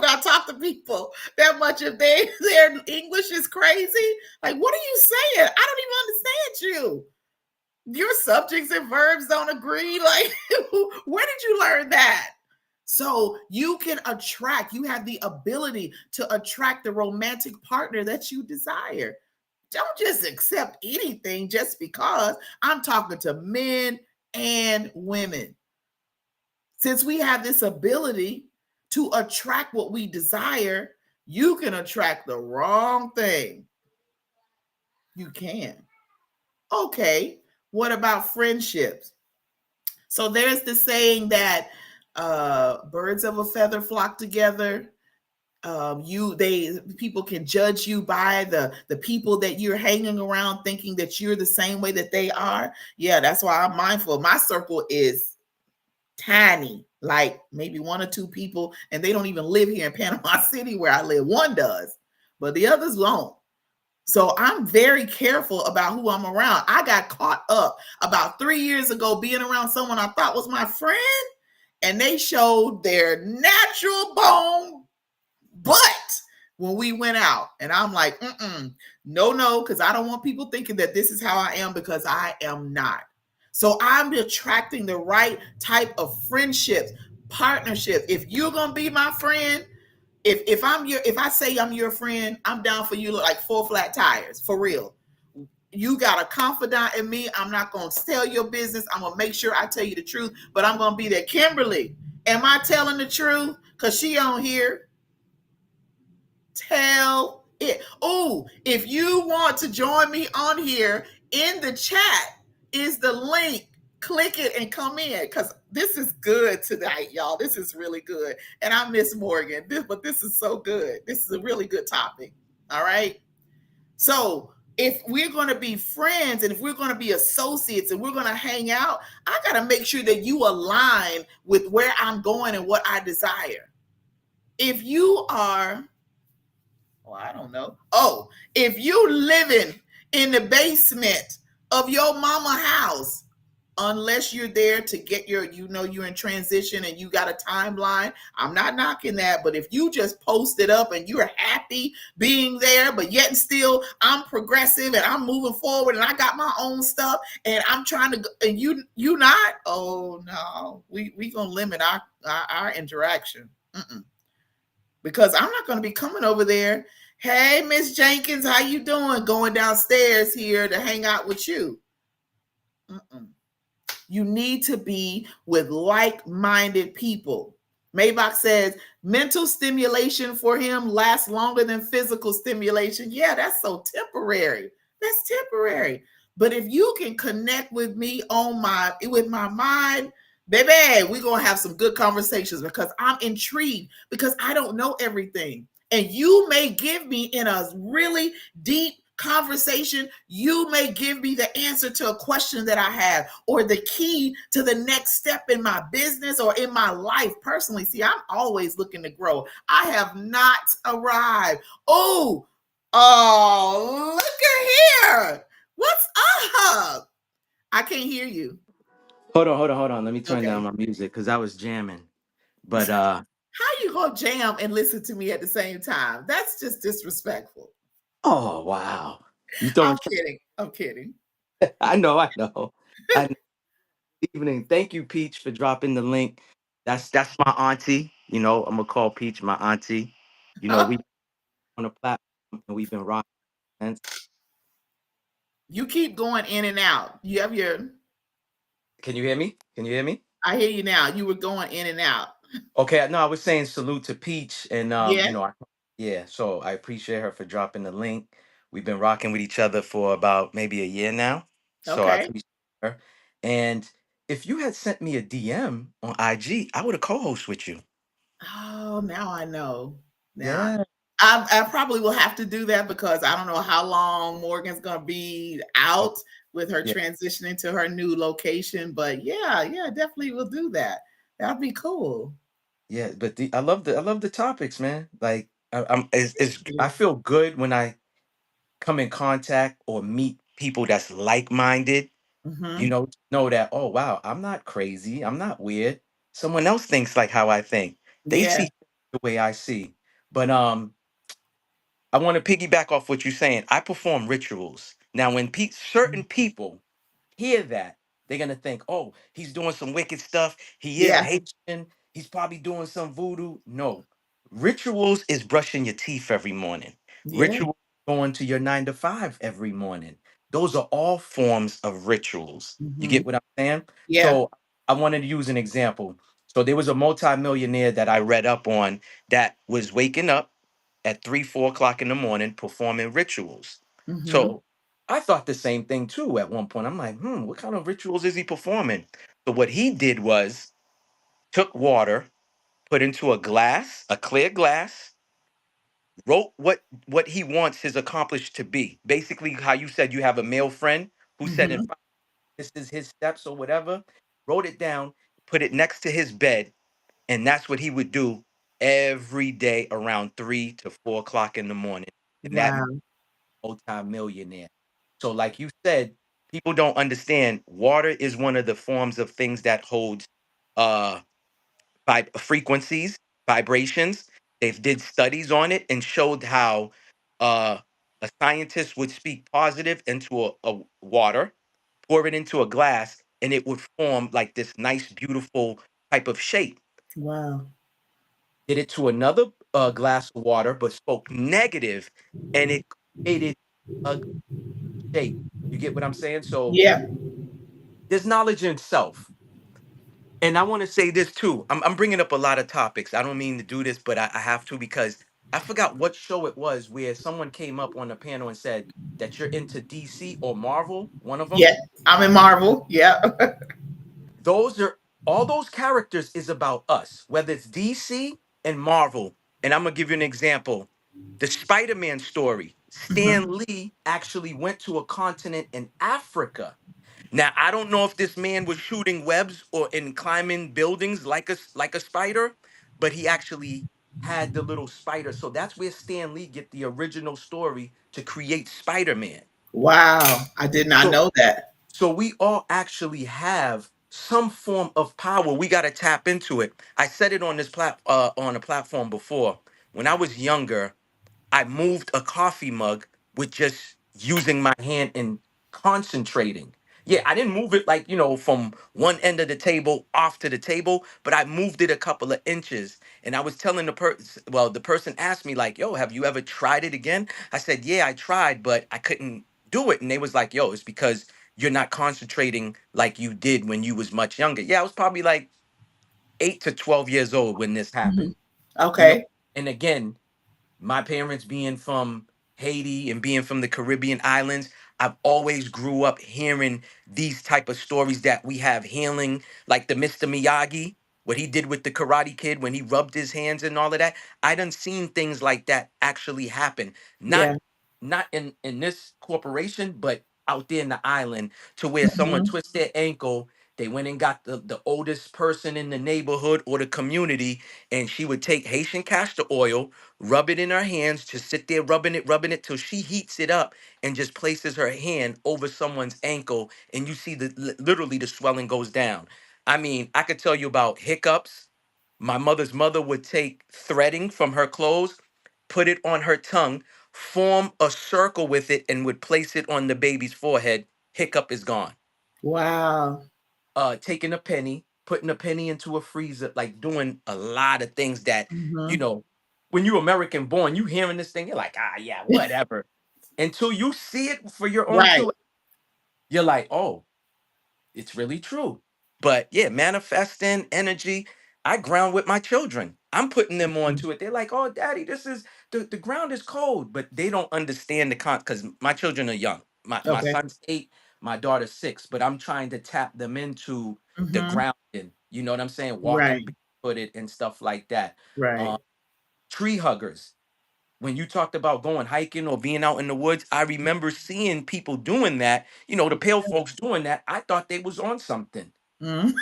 not talk to people that much if their English is crazy. Like, what are you saying? I don't even understand you. Your subjects and verbs don't agree. Like, where did you learn that? So you can attract, you have the ability to attract the romantic partner that you desire. Don't just accept anything just because. I'm talking to men and women. Since we have this ability to attract what we desire, you can attract the wrong thing. You can. Okay, what about friendships? So there's the saying that birds of a feather flock together. People can judge you by the people that you're hanging around, thinking that you're the same way that they are. Yeah, that's why I'm mindful. My circle is tiny, like maybe one or two people, and they don't even live here in Panama City where I live. One does, but the others won't. So I'm very careful about who I'm around. I got caught up about 3 years ago being around someone I thought was my friend, and they showed their natural bone butt when we went out. And I'm like, no, no, because I don't want people thinking that this is how I am, because I am not. So I'm attracting the right type of friendships, partnership. If you're gonna be my friend, if I say I'm your friend, I'm down for you like four flat tires, for real. You got a confidant in me. I'm not gonna tell your business. I'm gonna make sure I tell you the truth, but I'm gonna be there. Kimberly, am I telling the truth? Cause she on here. Tell it. Oh, if you want to join me on here, in the chat is the link. Click it and come in, because this is good tonight, y'all. This is really good. And I miss Morgan, but this is so good. This is a really good topic. All right. So if we're going to be friends and if we're going to be associates and we're going to hang out, I got to make sure that you align with where I'm going and what I desire. If you are, oh, I don't know. Oh, if you living in the basement of your mama house, unless you're there to get your, you're in transition and you got a timeline, I'm not knocking that. But if you just post it up and you're happy being there, but yet and still I'm progressive and I'm moving forward and I got my own stuff and I'm trying to, and you not, oh no, we gonna limit our interaction. Because I'm not going to be coming over there. Hey, Miss Jenkins, how you doing? Going downstairs here to hang out with you. You need to be with like-minded people. Maybach says mental stimulation for him lasts longer than physical stimulation. Yeah, that's so temporary. That's temporary. But if you can connect with me with my mind, baby, we're going to have some good conversations, because I'm intrigued, because I don't know everything. And you may give me, in a really deep conversation, you may give me the answer to a question that I have, or the key to the next step in my business or in my life personally. See, I'm always looking to grow. I have not arrived. Look at here. What's up? I can't hear you. Hold on. Let me turn down Okay. my music because I was jamming. But How you gonna jam and listen to me at the same time? That's just disrespectful. oh wow. You throwing I'm kidding. I'm kidding. I know. I know. Evening. Thank you, Peach, for dropping the link. That's my auntie. I'm gonna call Peach my auntie. We on a platform and we've been rocking since. You keep going in and out. You have your Can you hear me? Can you hear me? I hear you now. You were going in and out. Okay, no, I was saying salute to Peach and Yeah. yeah, so I appreciate her for dropping the link. We've been rocking with each other for about maybe a year now. So I Okay. appreciate her. And if you had sent me a DM on IG, I would have co-host with you. Oh, now I know. Now Yeah. I probably will have to do that, because I don't know how long Morgan's gonna be Oh, out with her yeah. transitioning to her new location. But yeah, definitely will do that. That'd be cool. Yeah, but I love the topics, man. Like Thank I you. feel good when I come in contact or meet people that's like-minded. Mm-hmm. Know that, oh wow, I'm not crazy, I'm not weird. Someone else thinks like how I think. They Yeah. see the way I see. But I want to piggyback off what you're saying. I perform rituals. Now when certain people hear that, they're gonna think, oh, he's doing some wicked stuff. He is a Yeah. Haitian. He's probably doing some voodoo. No. Rituals is brushing your teeth every morning. Yeah. Rituals going to your 9 to 5 every morning. Those are all forms of rituals. You Mm-hmm. get what I'm saying? Yeah. So I wanted to use an example. So there was a multimillionaire that I read up on that was waking up at 3, 4 o'clock in the morning performing rituals. Mm-hmm. So I thought the same thing too at one point. I'm like, what kind of rituals is he performing? So what he did was took water, put into a glass, a clear glass, wrote what he wants his accomplished to be. Basically, how you said you have a male friend who said in Mm-hmm. 5 this is his steps or whatever, wrote it down, put it next to his bed, and that's what he would do every day around 3 to 4 o'clock in the morning. And that Wow. multi-millionaire. So, like you said, people don't understand water is one of the forms of things that holds uh frequencies, vibrations. They've did studies on it and showed how uh, a scientist would speak positive into a water, pour it into a glass, and it would form like this nice, beautiful type of shape. Wow. Did it to another glass of water, but spoke negative, and it created a shape. You get what I'm saying? So Yeah. there's knowledge in self. And I want to say this too. I'm bringing up a lot of topics. I don't mean to do this, but I have to because I forgot what show it was where someone came up on the panel and said that you're into DC or Marvel, one of them. Yeah. I'm in Marvel. Yeah. Those are all those characters is about us, whether it's DC and Marvel. And I'm going to give you an example. The Spider-Man story. Mhm. Stan Lee actually went to a continent in Africa. Now I don't know if this man was shooting webs or in climbing buildings like a spider, but he actually had the little spider. So that's where Stan Lee get the original story to create Spider-Man. Wow. I did not So know that. so we all actually have some form of power. We got to tap into it. I said it on this on a platform before. When I was younger, I moved a coffee mug with just using my hand and concentrating. Yeah, I didn't move it like, from one end of the table off to the table, but I moved it a couple of inches. And I was telling the person asked me like, "Yo, have you ever tried it again?" I said, "Yeah, I tried, but I couldn't do it." And they was like, "Yo, it's because you're not concentrating like you did when you was much younger." Yeah, I was probably like 8 to 12 years old when this Mhm. happened. You know, Okay. and again, my parents being from Haiti and being from the Caribbean islands, I've always grew up hearing these type of stories that we have healing, like the Mr. Miyagi, what he did with the Karate Kid when he rubbed his hands and all of that. I done seen things like that actually happen. Not Yeah. not in this corporation, but out there in the island to where someone Mhm. twists their ankle. They went and got the oldest person in the neighborhood or the community, and she would take Haitian castor oil, rub it in her hands, just sit there rubbing it till she heats it up and just places her hand over someone's ankle, and you see literally the swelling goes down. I mean, I could tell you about hiccups. My mother's mother would take threading from her clothes, put it on her tongue, form a circle with it, and would place it on the baby's forehead. Hiccup is gone. Wow. Taking a penny, putting a penny into a freezer, like doing a lot of things that, you Mhm. know, when you American born, you hearing this thing, you're like, ah, yeah, whatever. Until you see it for your own Right. two, you're like, oh, it's really true. But yeah, manifesting energy, I ground with my children. I'm putting them onto it. They're like, oh, daddy, this is the ground is cold, but they don't understand the because my children are young. My Okay. son's 8, my daughter's 6, but I'm trying to tap them into the Mhm. grounding. You know what I'm saying? Walking Right. barefooted and stuff like that. Right. Um, tree huggers. When you talked about going hiking or being out in the woods, I remember seeing people doing that. The pale folks doing that. I thought they was on something, Mhm.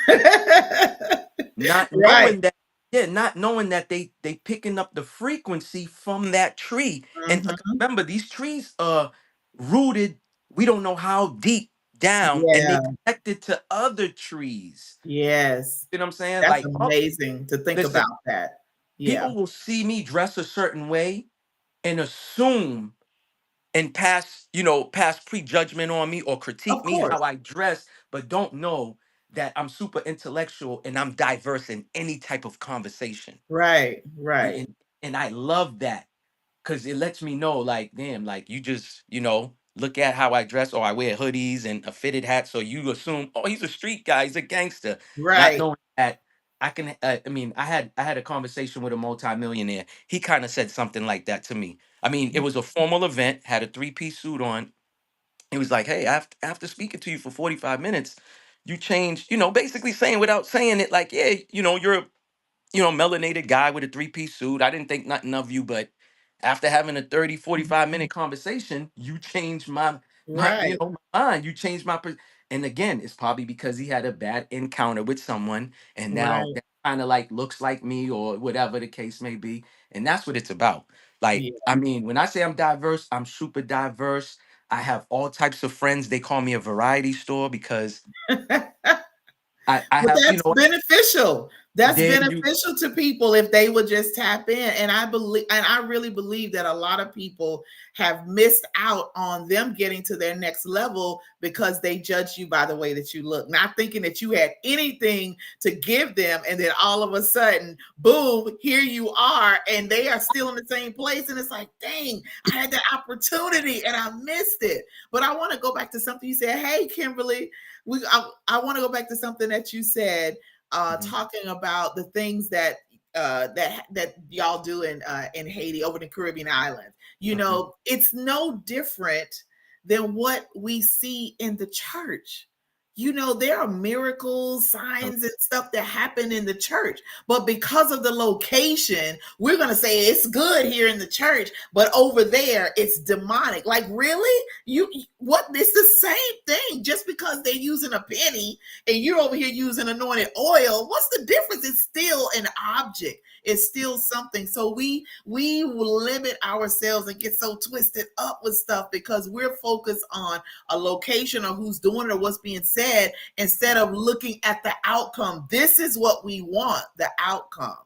not Right. knowing that. Yeah, not knowing that they picking up the frequency from that tree. And Mhm. remember, these trees are rooted. We don't know how deep down, and they Yeah. connected to other trees. Yes. You know what I'm saying? That's Like, oh, amazing to think listen, about that. Yeah. people will see me dress a certain way and assume and pass prejudgment on me or critique Of me how course. I dress, but don't know that I'm super intellectual and I'm diverse in any type of conversation. Right. And Right. and, and I love that because it lets me know, like, damn, like you just, look at how I dress or I wear hoodies and a fitted hat. So you assume, oh, he's a street guy, he's a gangster, not Right. knowing that I can. I mean, I had a conversation with a multimillionaire. He kind of said something like that to me. I mean, it was a formal event, had a three-piece suit on. He was like, "Hey, after speaking to you for 45 minutes, you changed, basically saying without saying it, like, yeah, you're a melanated guy with a three-piece suit. I didn't think nothing of you, but after having a 30, 45 minute conversation, you changed my Right. my mind. You changed and again, it's probably because he had a bad encounter with someone, and now Right. that kind of like looks like me or whatever the case may be. And that's what it's about. Like, Yeah. I mean, when I say I'm diverse, I'm super diverse. I have all types of friends. They call me a variety store because But I have, that's beneficial. That's then you beneficial to people if they would just tap in. And I really believe that a lot of people have missed out on them getting to their next level because they judge you by the way that you look, not thinking that you had anything to give them. And then all of a sudden, boom, here you are, and they are still in the same place. And it's like, dang, I had that opportunity and I missed it. But I want to go back to something you said. Hey, Kimberly, I want to go back to something that you said, talking about the things that that y'all do in Haiti, over the Caribbean islands. You know, it's no different than what we see in the church. You know, there are miracles, signs, and stuff that happen in the church. But because of the location, we're going to say it's good here in the church, but over there it's demonic. Like, really? It's the same thing. Just because they're using a penny and you're over here using anointed oil, what's the difference? It's still an object. It's still something. So we limit ourselves and get so twisted up with stuff because we're focused on a location or who's doing it or what's being said, instead of looking at the outcome. This is what we want, the outcome.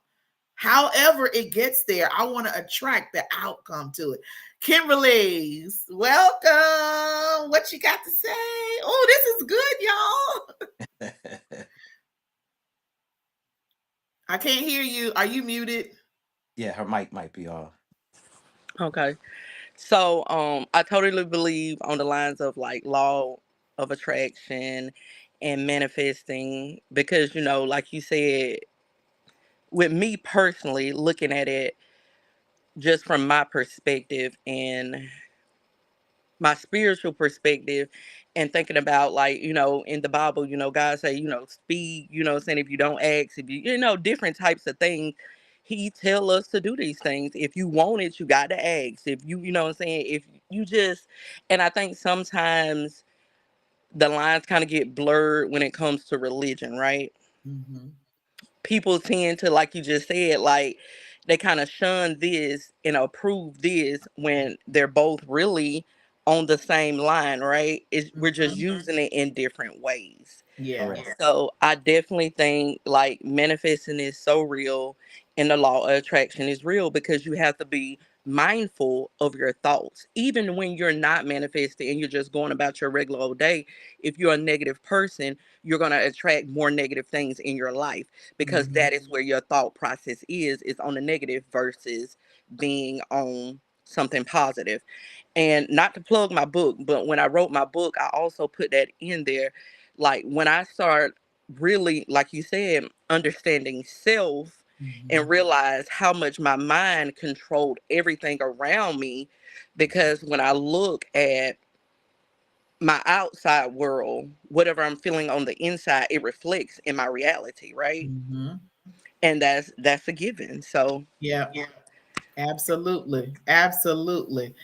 However it gets there, I want to attract the outcome to it. Kimberly, welcome. What you got to say? Oh, this is good, y'all. I can't hear you. Are you muted? yeah, her mic might be off. Okay. So I totally believe on the lines of like law of attraction and manifesting, because like you said, with me personally looking at it just from my perspective and my spiritual perspective, and thinking about, like, in the Bible, God say, speed, saying, if you don't ask, if different types of things, he tell us to do these things. If you want it, you got to ask. If you know what I'm saying, if you just, and I think sometimes the lines kind of get blurred when it comes to religion, right? Mm-hmm. People tend to, like you just said, like they kind of shun this and approve this when they're both really on the same line, right? We're just Mm-hmm. using it in different ways. Yeah. Correct. So I definitely think like manifesting is so real, and the law of attraction is real, because you have to be mindful of your thoughts. Even when you're not manifesting and you're just going about your regular old day, if you're a negative person, you're going to attract more negative things in your life, because Mm-hmm. that is where your thought process is on the negative versus being on something positive. And not to plug my book, but when I wrote my book, I also put that in there. Like when I start really, like you said, understanding self Mm-hmm. and realize how much my mind controlled everything around me. Because when I look at my outside world, whatever I'm feeling on the inside, it reflects in my reality, right? Mm-hmm. And that's a given. So Yeah. Absolutely. Absolutely.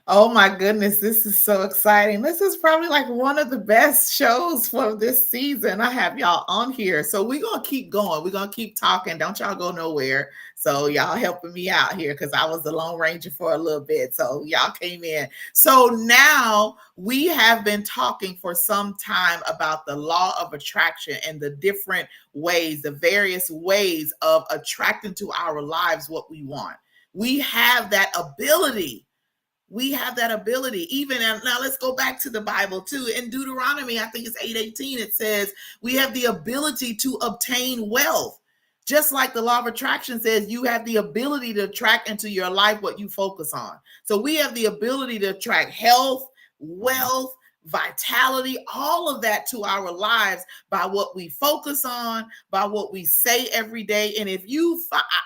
Oh my goodness, this is so exciting. This is probably like one of the best shows for this season. I have y'all on here. So we're going to keep going. We're going to keep talking. Don't y'all go nowhere. So y'all helping me out here because I was the Lone Ranger for a little bit. So y'all came in. So now we have been talking for some time about the law of attraction and the different ways, the various ways of attracting to our lives what we want. We have that ability. We have that ability. Even now, let's go back to the Bible too. In Deuteronomy, I think it's 8:18, it says we have the ability to obtain wealth. Just like the law of attraction says, you have the ability to attract into your life what you focus on. So we have the ability to attract health, wealth, vitality, all of that to our lives by what we focus on, by what we say every day. And if you,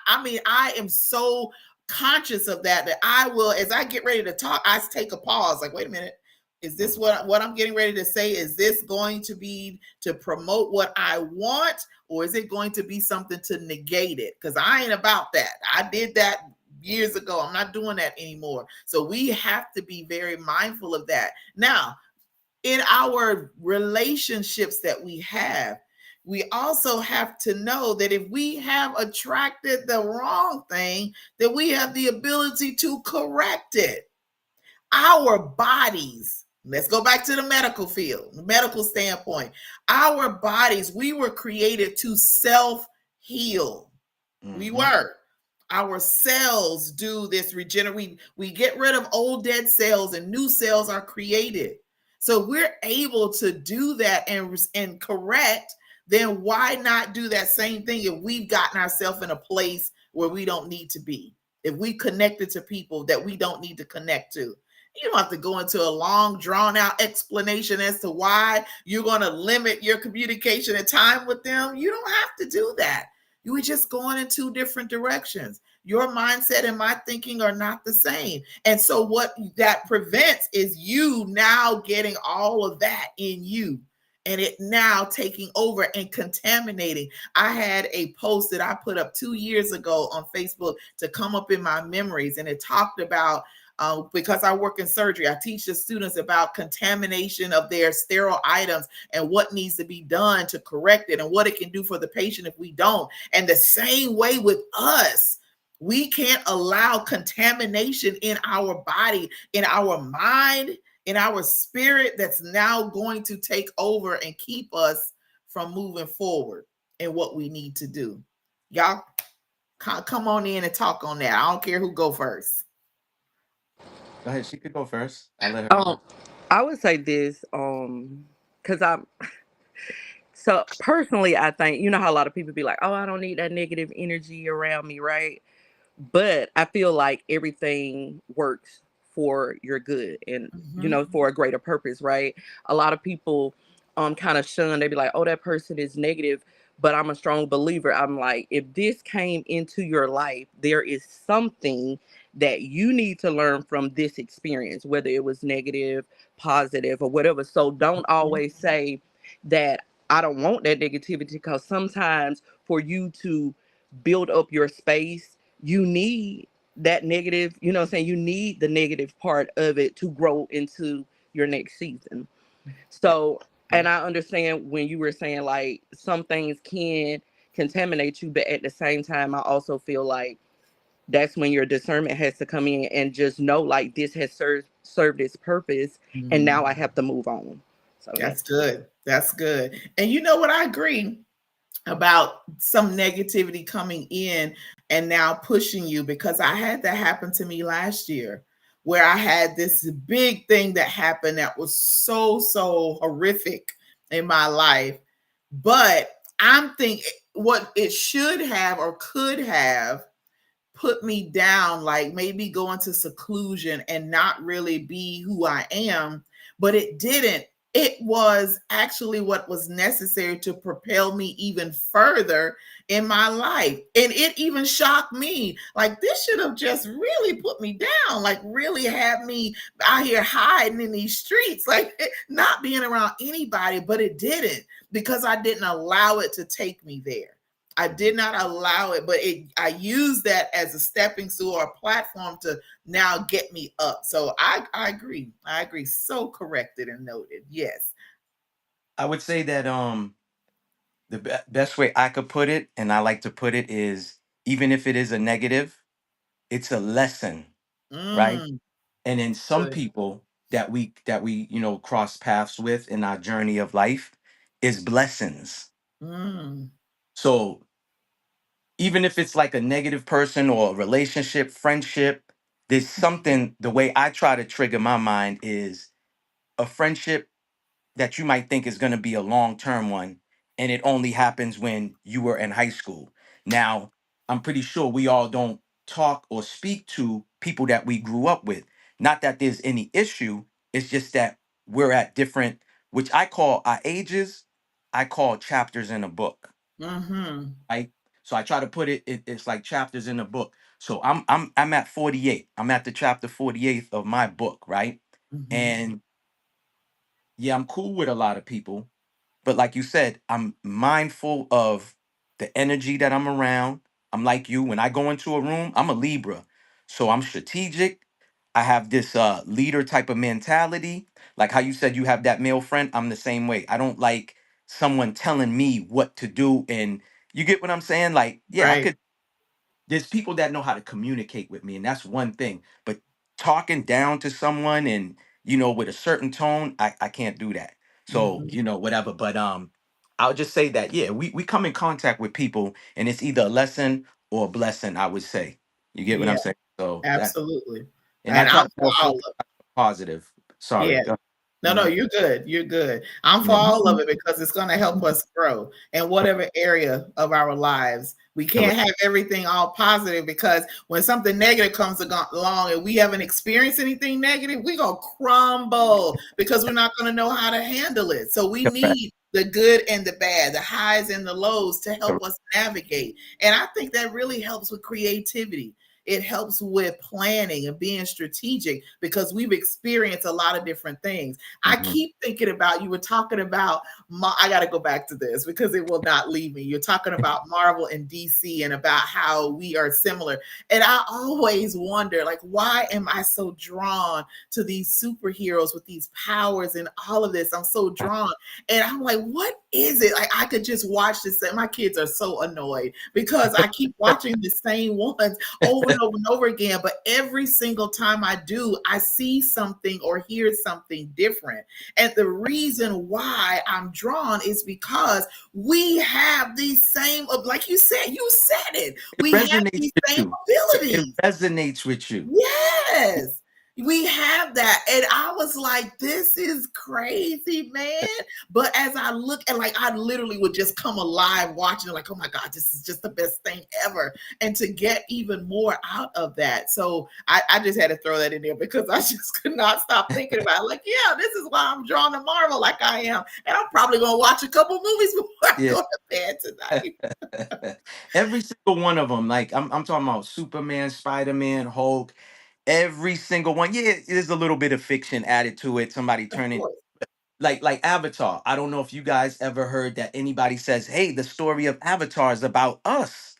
I am so conscious of that I will, as I get ready to talk, I take a pause, like, wait a minute, is this what I'm getting ready to say? Is this going to be to promote what I want, or is it going to be something to negate it? Because I ain't about that. I did that years ago. I'm not doing that anymore. So we have to be very mindful of that. Now, in our relationships that we have, we also have to know that if we have attracted the wrong thing, that we have the ability to correct it. Our bodies, let's go back to the medical field, the medical standpoint. Our bodies, we were created to self heal. We Mm-hmm. were. Our cells do this regenerate. We get rid of old dead cells and new cells are created. So we're able to do that and correct. Then why not do that same thing if we've gotten ourselves in a place where we don't need to be? If we connected to people that we don't need to connect to. You don't have to go into a long, drawn out explanation as to why you're going to limit your communication and time with them. You don't have to do that. You were just going in two different directions. Your mindset and my thinking are not the same. And so, what that prevents is you now getting all of that in you and it now taking over and contaminating. I had a post that I put up 2 years ago on Facebook to come up in my memories, and it talked about because I work in surgery, I teach the students about contamination of their sterile items and what needs to be done to correct it and what it can do for the patient if we don't. And the same way with us, we can't allow contamination in our body, in our mind, in our spirit that's now going to take over and keep us from moving forward in what we need to do. Y'all come on in and talk on that. I don't care who go first. Go ahead. She could go first. I'll let her Um, go. I would say this, because I'm so personally, I think, you know how a lot of people be like, "Oh, I don't need that negative energy around me," right? But I feel like everything works for your good and Mm-hmm. for a greater purpose, right? A lot of people kind of shun, they be like, "Oh, that person is negative," but I'm a strong believer. I'm like, if this came into your life, there is something that you need to learn from this experience, whether it was negative, positive, or whatever. So don't always say that I don't want that negativity, because sometimes for you to build up your space, you need that negative, what I'm saying? You need the negative part of it to grow into your next season. So, and I understand when you were saying like some things can contaminate you, but at the same time, I also feel like that's when your discernment has to come in and just know like this has served its purpose, and Mm-hmm. now I have to move on. So yeah. That's good. That's good. And you know what? I agree about some negativity coming in and now pushing you, because I had that happen to me last year where I had this big thing that happened that was so horrific in my life. But I'm thinking what it should have or could have put me down, like maybe go into seclusion and not really be who I am, but it didn't. It was actually what was necessary to propel me even further in my life. And it even shocked me. Like, this should have just really put me down, like, really had me out here hiding in these streets, like, not being around anybody, but it didn't, because I didn't allow it to take me there. I did not allow it, but I used that as a stepping stool or a platform to now get me up. So I agree. I agree. So corrected and noted. Yes. I would say that the best way I could put it, and I like to put it, is even if it is a negative, it's a lesson, right? Mm, And in some good. people that we cross paths with in our journey of life is blessings. Mm, So even if it's like a negative person or a relationship, friendship, there's something. The way I try to trigger my mind is a friendship that you might think is going to be a long term one, and it only happens when you were in high school. Now, I'm pretty sure we all don't talk or speak to people that we grew up with. Not that there's any issue, it's just that we're at different, which I call our ages, I call chapters in a book, mm-hmm. right? So I try to put it's like chapters in a book. So I'm at 48. I'm at the chapter 48th of my book, right? Mm-hmm. And yeah, I'm cool with a lot of people, but like you said, I'm mindful of the energy that I'm around. I'm like you. When I go into a room, I'm a Libra. So I'm strategic. I have this leader type of mentality. Like how you said you have that male friend, I'm the same way. I don't like someone telling me what to do. And you get what I'm saying? Like, yeah, I Right. could, there's people that know how to communicate with me, and that's one thing. But talking down to someone and with a certain tone, I can't do that. So, Mm-hmm. whatever. But I'll just say that, yeah, we come in contact with people, and it's either a lesson or a blessing, I would say. You get what Yeah, I'm saying? So that, absolutely. and I And try I'm to for more all focus of on positive. Sorry. Yeah. Go. No, no, Mhm. you're good. You're good. I'm for Yeah. all of it because it's going to help us grow in whatever area of our lives. We Correct. can't have everything all positive because when something negative comes along and we haven't experienced anything negative, we're going to crumble because we're not going to know how to handle it. So we Correct. need the good and the bad, the highs and the lows to help Correct. us navigate. And I think that really helps with creativity. It helps with planning and being strategic because we've experienced a lot of different things. I Mhm. keep thinking about, you were talking about, I got to go back to this because it will not leave me. You're talking about Marvel and DC and about how we are similar. And I always wonder, like, why am I so drawn to these superheroes with these powers and all of this? I'm so drawn. And I'm like, what is it? Like, I could just watch this. My kids are so annoyed because I keep watching the same ones over and over and over again. But every single time I do, I see something or hear something different. And the reason why I'm drawn is because we have these same, like you said it, It we have resonates these with same you. It abilities. resonates with you. Yes. We have that. And I was like, this is crazy, man. But as I look and like I literally would just come alive watching it, like, oh my God, this is just the best thing ever. And to get even more out of that. So I just had to throw that in there because I just could not stop thinking about it. Like, yeah, this is why I'm drawn to Marvel like I am. And I'm probably gonna watch a couple movies before I Yeah. go to bed tonight. Every single one of them. Like I'm talking about Superman, Spider-Man, Hulk. Every single one. Yeah, there's a little bit of fiction added to it. Somebody Of turning course. like Avatar. I don't know if you guys ever heard that anybody says, "Hey, the story of Avatar is about us."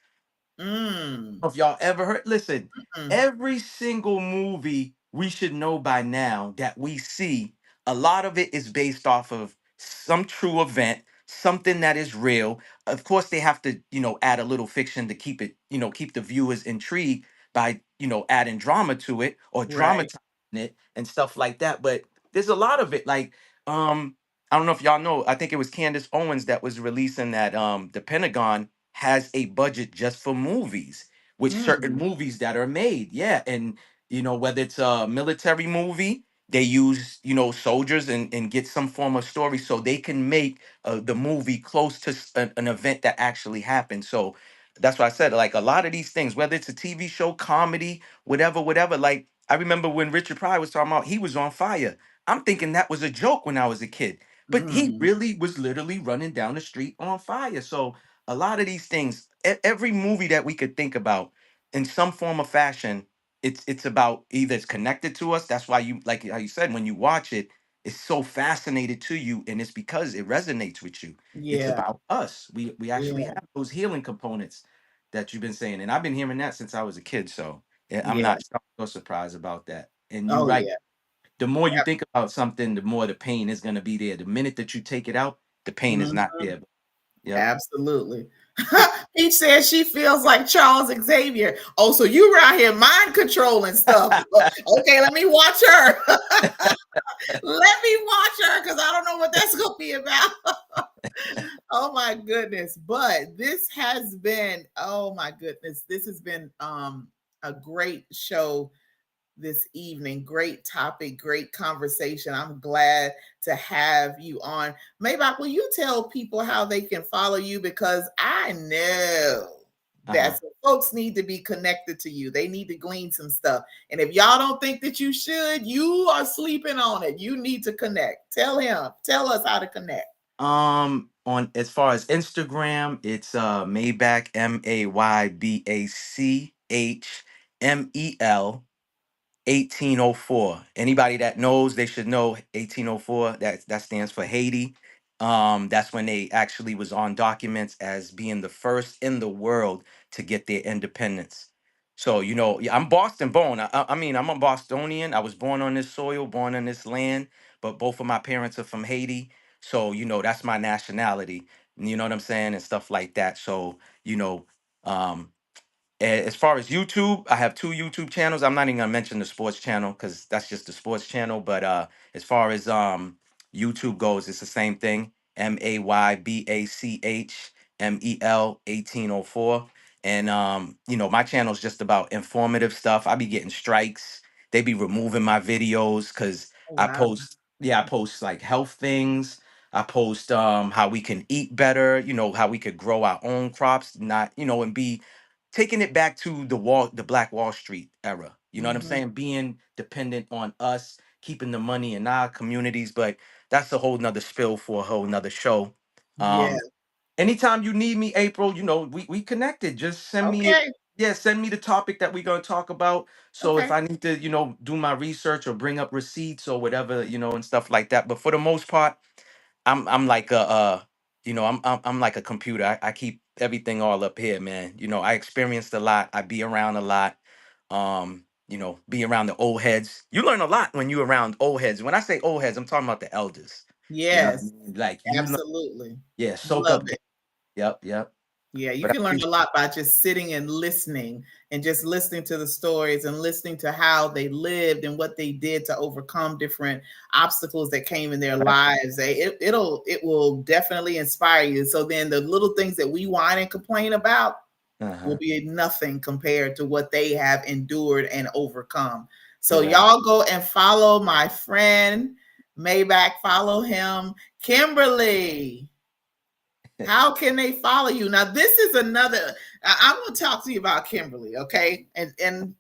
Mm. If y'all ever heard, listen, Mm. every single movie we should know by now that we see, a lot of it is based off of some true event, something that is real. Of course, they have to, add a little fiction to keep it, keep the viewers intrigued by, adding drama to it or Right. dramatizing it and stuff like that. But there's a lot of it. Like, I don't know if y'all know, I think it was Candace Owens that was releasing that the Pentagon has a budget just for movies with certain Mm. movies that are made. Yeah. And, whether it's a military movie, they use, soldiers and get some form of story so they can make the movie close to an event that actually happened. So that's why I said, like, a lot of these things, whether it's a TV show, comedy, whatever. Like, I remember when Richard Pryor was talking about he was on fire. I'm thinking that was a joke when I was a kid, but he Mm. really was literally running down the street on fire. So a lot of these things, every movie that we could think about in some form or fashion, it's about either it's connected to us. That's why you, like how you said, when you watch it, it's so fascinated to you, and it's because it resonates with you. It's Yeah. about us. We actually Yeah. have those healing components that you've been saying, and I've been hearing that since I was a kid. So yeah, I'm Yeah. not so surprised about that. And you're Oh, right. yeah. The more you Yep. think about something, the more the pain is going to be there. The minute that you take it out, the pain is not Mhm. there. Yep. Absolutely. Peach says she feels like Charles Xavier. Oh, so you around here mind controlling stuff. Okay, let me watch her. Let me watch her because I don't know what that's going to be about. Oh my goodness. But this has been, oh my goodness, this has been a great show this evening. Great topic, great conversation. I'm glad to have you on. Maybach, will you tell people how they can follow you? Because I know Uh-huh. that some folks need to be connected to you. They need to glean some stuff. And if y'all don't think that you should, you are sleeping on it. You need to connect. Tell us how to connect. On as far as Instagram, it's Maybach, Maybachmel 1804. Anybody that knows, they should know 1804. That stands for Haiti. That's when they actually was on documents as being the first in the world to get their independence. So yeah, I'm Boston born. I mean, I'm a Bostonian. I was born on this soil, born on this land, but both of my parents are from Haiti. So that's my nationality. You know what I'm saying, and stuff like that. So you know. Um, as far as YouTube, I have two YouTube channels. I'm not even gonna mention the sports channel because that's just the sports channel. But as far as YouTube goes, it's the same thing. MAYBACHMEL 1804. And my channel is just about informative stuff. I be getting strikes. They be removing my videos because Oh, I wow. post, yeah, I post like health things. I post how we can eat better, how we could grow our own crops, not, and be taking it back to the Black Wall Street era. You know what I'm Mhm. saying? Being dependent on us, keeping the money in our communities, but that's a whole nother spill for a whole nother show. Yeah. Anytime you need me, April, we connected. Just send me it. Okay. Yeah, send me the topic that we're gonna talk about. So if Okay. I need to, do my research or bring up receipts or whatever, and stuff like that. But for the most part, I'm like I'm like a computer. I keep everything all up here, man. I experienced a lot. I be around a lot. Be around the old heads. You learn a lot when you around old heads. When I say old heads, I'm talking about the elders. You know what I Yes. mean? Like you learn, Absolutely. yeah, soak Love up. it. Yep, yep. Yeah, you But I can learn a appreciate. lot by just sitting and listening and just listening to the stories and listening to how they lived and what they did to overcome different obstacles that came in their lives. It will definitely inspire you. So then the little things that we whine and complain about will Uh-huh. be nothing compared to what they have endured and overcome. So Correct. y'all go and follow my friend Maybach, follow him. Kimberly, how can they follow you? Now, this is another. I'm going to talk to you about Kimberly, okay? And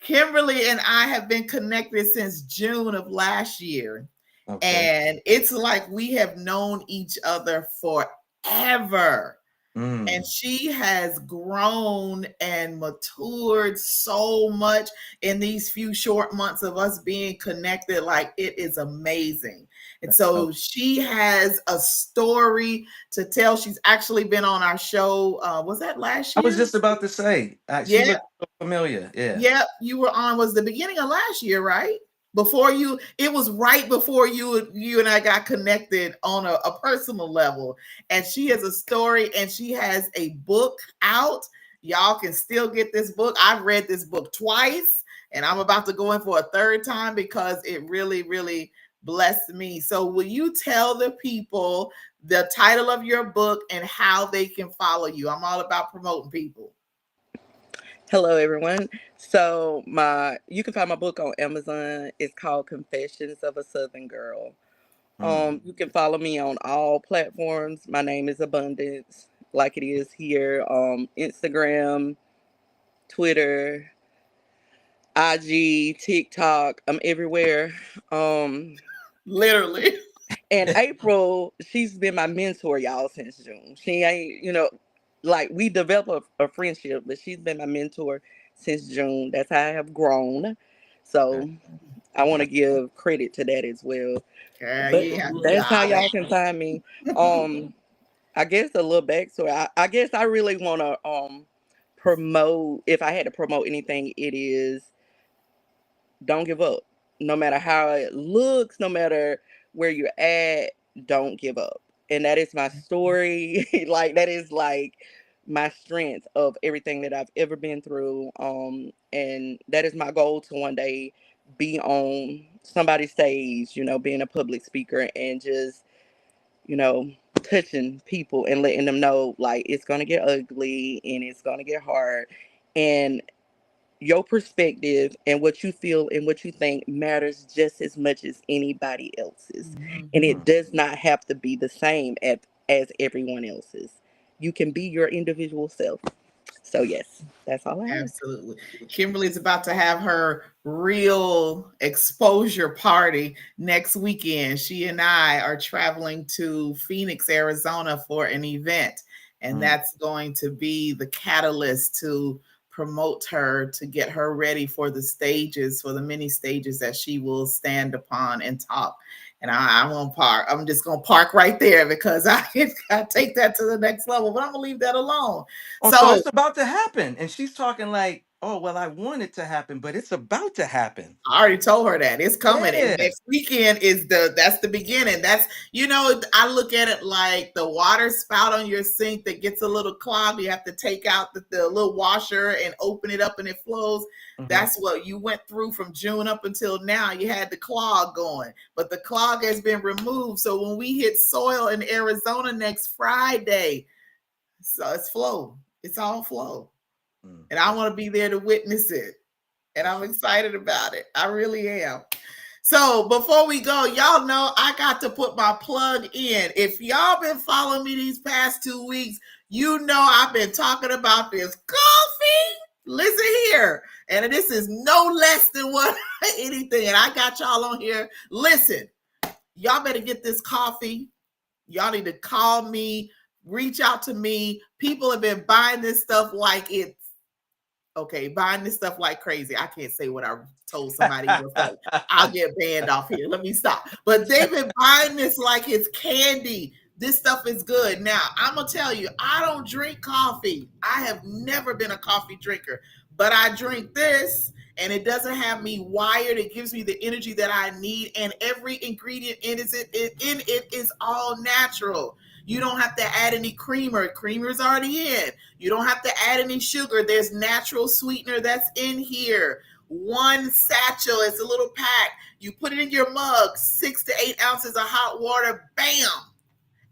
Kimberly and I have been connected since June of last year, Okay. and it's like we have known each other forever. And Mm. she has grown and matured so much in these few short months of us being connected. Like, it is amazing. And That's so dope. she has a story to tell. She's actually been on our show. Was that last I was year? just about to say, she Yeah. looked so familiar. Yeah. Yep, you were on, was the beginning of last year, right? Before you, it was right before you and I got connected on a personal level. And she has a story and she has a book out. Y'all can still get this book. I've read this book twice and I'm about to go in for a third time because it really, really blessed me. So will you tell the people the title of your book and how they can follow you? I'm all about promoting people. Hello, everyone. So my you can find my book on Amazon. It's called Confessions of a Southern Girl. Mm. You can follow me on all platforms. My name is Abundance, like it is here. Instagram, Twitter, IG, TikTok. I'm everywhere. Um, Literally. and April, she's been my mentor, y'all, since June. She ain't, like we developed a friendship, but she's been my mentor since June. That's how I have grown. That, So I want to that, give credit to that as well. Girl, But you have to that's how die. y'all can find me. Um, I guess a little backstory. I guess I really want to promote. If I had to promote anything, it is don't give up. No matter how it looks, no matter where you're at, don't give up. And that is my story. Like that is like my strength of everything that I've ever been through. And that is my goal to one day be on somebody's stage, being a public speaker and just, you know, touching people and letting them know like it's gonna get ugly and it's gonna get hard. And your perspective and what you feel and what you think matters just as much as anybody else's. Mhm. And it mm. does not have to be the same as everyone else's. You can be your individual self. So, yes, that's all I have. Absolutely. Kimberly's about to have her real exposure party next weekend. She and I are traveling to Phoenix, Arizona for an event, and Mm. that's going to be the catalyst to promote her, to get her ready for the stages, for the many stages that she will stand upon and talk. And I won't park. I'm just going to park right there because I can take that to the next level, but I'm going to leave that alone. Oh, so So, it's about to happen, and she's talking like oh, well, I want it to happen, but it's about to happen. I already told her that it's coming. And Yeah. next weekend is that's the beginning. That's, I look at it like the water spout on your sink that gets a little clogged. You have to take out the little washer and open it up and it flows. Hmm. That's what you went through from June up until now. You had the clog going, but the clog has been removed. So when we hit soil in Arizona next Friday, so it's flow. It's all flow. And I That's want to be there to witness it. And that's I'm excited about it. I really am. So before we go, y'all know I got to put my plug in. If y'all been following me these past 2 weeks, you know I've been talking about this coffee. Listen here. And this is no less than what anything. And I got y'all on here. Listen, y'all better get this coffee. Y'all need to call me, reach out to me. People have been buying this stuff like it's okay, buying this stuff like crazy. I can't say what I told somebody else. I'll get banned off here. Let me stop. But they've been buying this like it's candy. This stuff is good. Now, I'm going to tell you, I don't drink coffee. I have never been a coffee drinker, but I drink this and it doesn't have me wired. It gives me the energy that I need. And every ingredient in it is all natural. You don't have to add any creamer. Creamer's already in. You don't have to add any sugar. There's natural sweetener that's in here. One satchel, it's a little pack. You put it in your mug, 6 to 8 ounces of hot water, bam.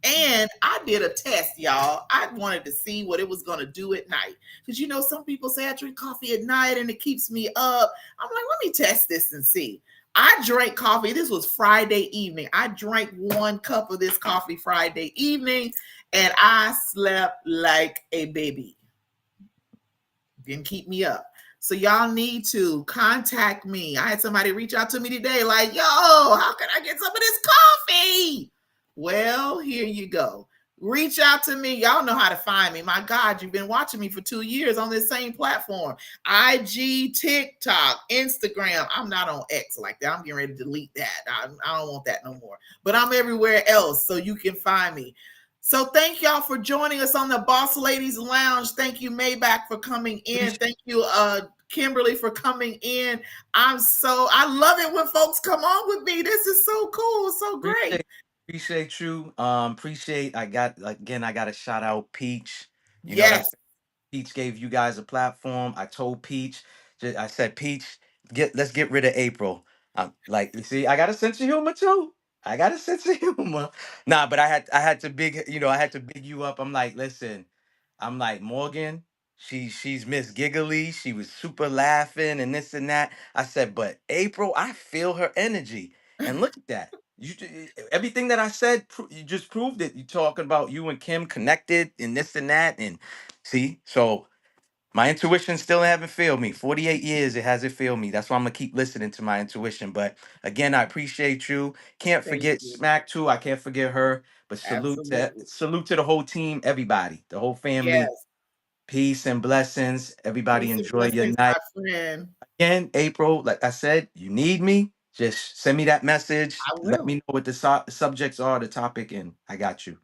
And I did a test, y'all. I wanted to see what it was going to do at night. Because, some people say I drink coffee at night and it keeps me up. I'm like, let me test this and see. I drank coffee. This was Friday evening. I drank 1 cup of this coffee Friday evening and I slept like a baby. Didn't keep me up. So y'all need to contact me. I had somebody reach out to me today like, yo, how can I get some of this coffee? Well, here you go. Reach out to me. Y'all know how to find me. My God, you've been watching me for 2 years on this same platform. IG, TikTok, Instagram. I'm not on X like that. I'm getting ready to delete that. I don't want that no more. But I'm everywhere else, so you can find me. So thank y'all for joining us on the Boss Ladies Lounge. Thank you, Maybach, for coming in. Thank you, Kimberly, for coming in. I love it when folks come on with me. This is so cool, so great. Appreciate you. I got to shout out Peach. Like Yes. Peach gave you guys a platform. I told Peach, I said, Peach, let's get rid of April. Like, you see, I got a sense of humor too. I got a sense of humor. Nah, but I had to big you up. I'm like, listen, I'm like, Morgan, she's Miss Giggly. She was super laughing and this and that. I said, but April, I feel her energy. And look at that. Everything that I said, you just proved it. You talking about you and Kim connected and this and that, and see, so my intuition still haven't failed me. 48 years it hasn't failed me. That's why I'm gonna keep listening to my intuition. But again, I appreciate you. Can't Thank forget you. Smack too. I can't forget her. But Absolutely. salute to the whole team, everybody, the whole family. Yes. Peace and blessings. Everybody Peace and enjoy your blessings, night. my friend. Again, April, like I said, you need me. Just send me that message. I Let will. me know what the subjects are, the topic, and I got you.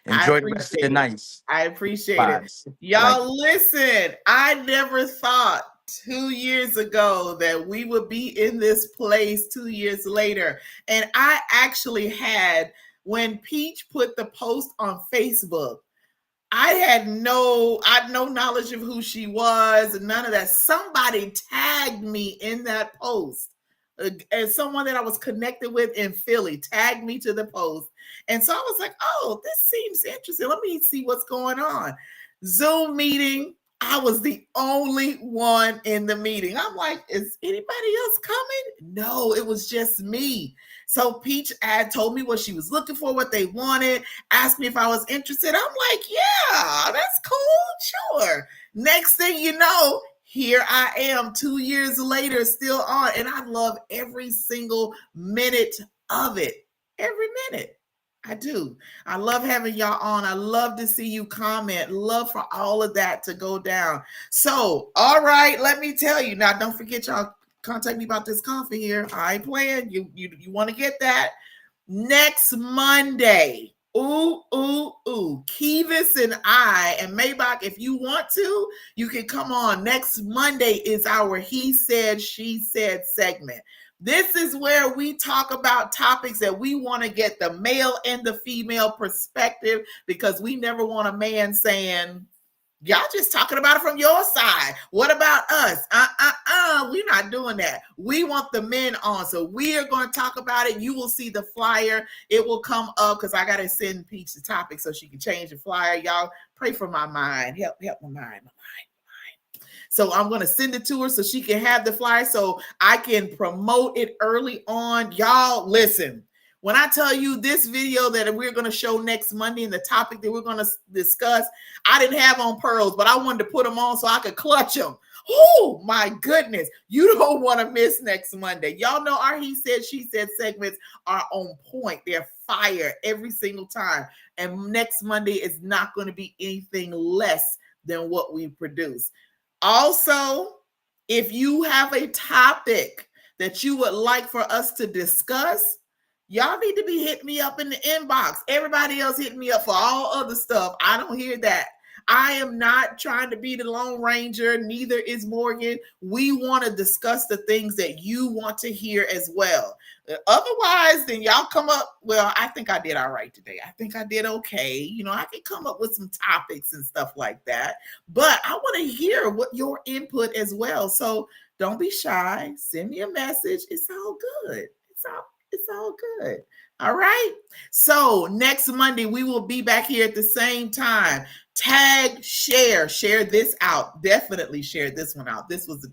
I Enjoy the rest of your appreciate it. nights. I appreciate it. Vibes. Like Y'all listen, I never thought 2 years ago that we would be in this place 2 years later. And I actually had, when Peach put the post on Facebook, I had no knowledge of who she was and none of that. Somebody tagged me in that post. And someone that I was connected with in Philly tagged me to the post. And so I was like, oh, this seems interesting. Let me see what's going on. Zoom meeting. I was the only one in the meeting. I'm like, is anybody else coming? No, it was just me. So Peach had told me what she was looking for, what they wanted, asked me if I was interested. I'm like, yeah, that's cool. Sure. Next thing you know, here I am 2 years later, still on. And I love every single minute of it. Every minute. I do. I love having y'all on. I love to see you comment. Love for all of that to go down. So, all right, let me tell you. Now, don't forget, y'all contact me about this coffee here. I ain't playing. You want to get that next Monday. Ooh, ooh, ooh. Kevis and I, and Maybach, if you want to, you can come on. Next Monday is our He Said, She Said segment. This is where we talk about topics that we want to get the male and the female perspective, because we never want a man saying, y'all just talking about it from your side. What about us? We're not doing that. We want the men on. So we are going to talk about it. You will see the flyer. It will come up because I got to send Peach the topic so she can change the flyer. Y'all pray for my mind. Help my mind. So I'm going to send it to her so she can have the flyer so I can promote it early on. Y'all, listen. When I tell you this video that we're going to show next Monday and the topic that we're going to discuss, I didn't have on pearls, but I wanted to put them on so I could clutch them. Oh, my goodness. You don't want to miss next Monday. Y'all know our He Said, She Said segments are on point. They're fire every single time. And next Monday is not going to be anything less than what we produce. Also, if you have a topic that you would like for us to discuss, y'all need to be hitting me up in the inbox. Everybody else hitting me up for all other stuff. I don't hear that. I am not trying to be the Lone Ranger. Neither is Morgan. We want to discuss the things that you want to hear as well. Otherwise, then y'all come up. Well, I think I did all right today. I think I did okay. You know, I can come up with some topics and stuff like that. But I want to hear what your input as well. So don't be shy. Send me a message. It's all good. It's all good. All right. So next Monday, we will be back here at the same time. Tag, share this out. Definitely share this one out. This was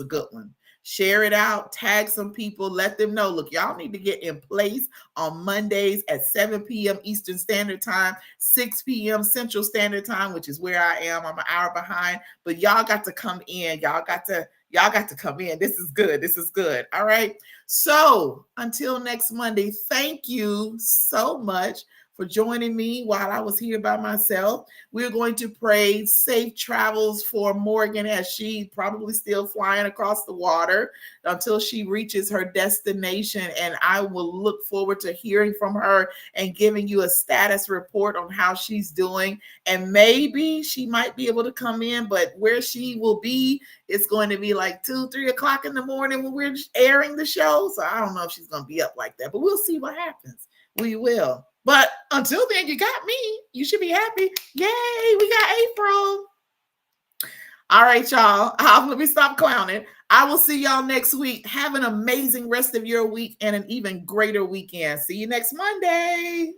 a good one. Share it out, tag some people, let them know. Look, y'all need to get in place on Mondays at 7 p.m. Eastern Standard Time, 6 p.m. Central Standard Time, which is where I am. I'm an hour behind, but y'all got to come in. Y'all got to come in. This is good. This is good. All right. So until next Monday, thank you so much for joining me while I was here by myself. We're going to pray safe travels for Morgan as she probably still flying across the water until she reaches her destination. And I will look forward to hearing from her and giving you a status report on how she's doing. And maybe she might be able to come in, but where she will be, it's going to be like 2-3 o'clock in the morning when we're airing the show. So I don't know if she's going to be up like that, but we'll see what happens. We will. But until then, you got me. You should be happy. Yay, we got April. All right, y'all. Let me stop clowning. I will see y'all next week. Have an amazing rest of your week and an even greater weekend. See you next Monday.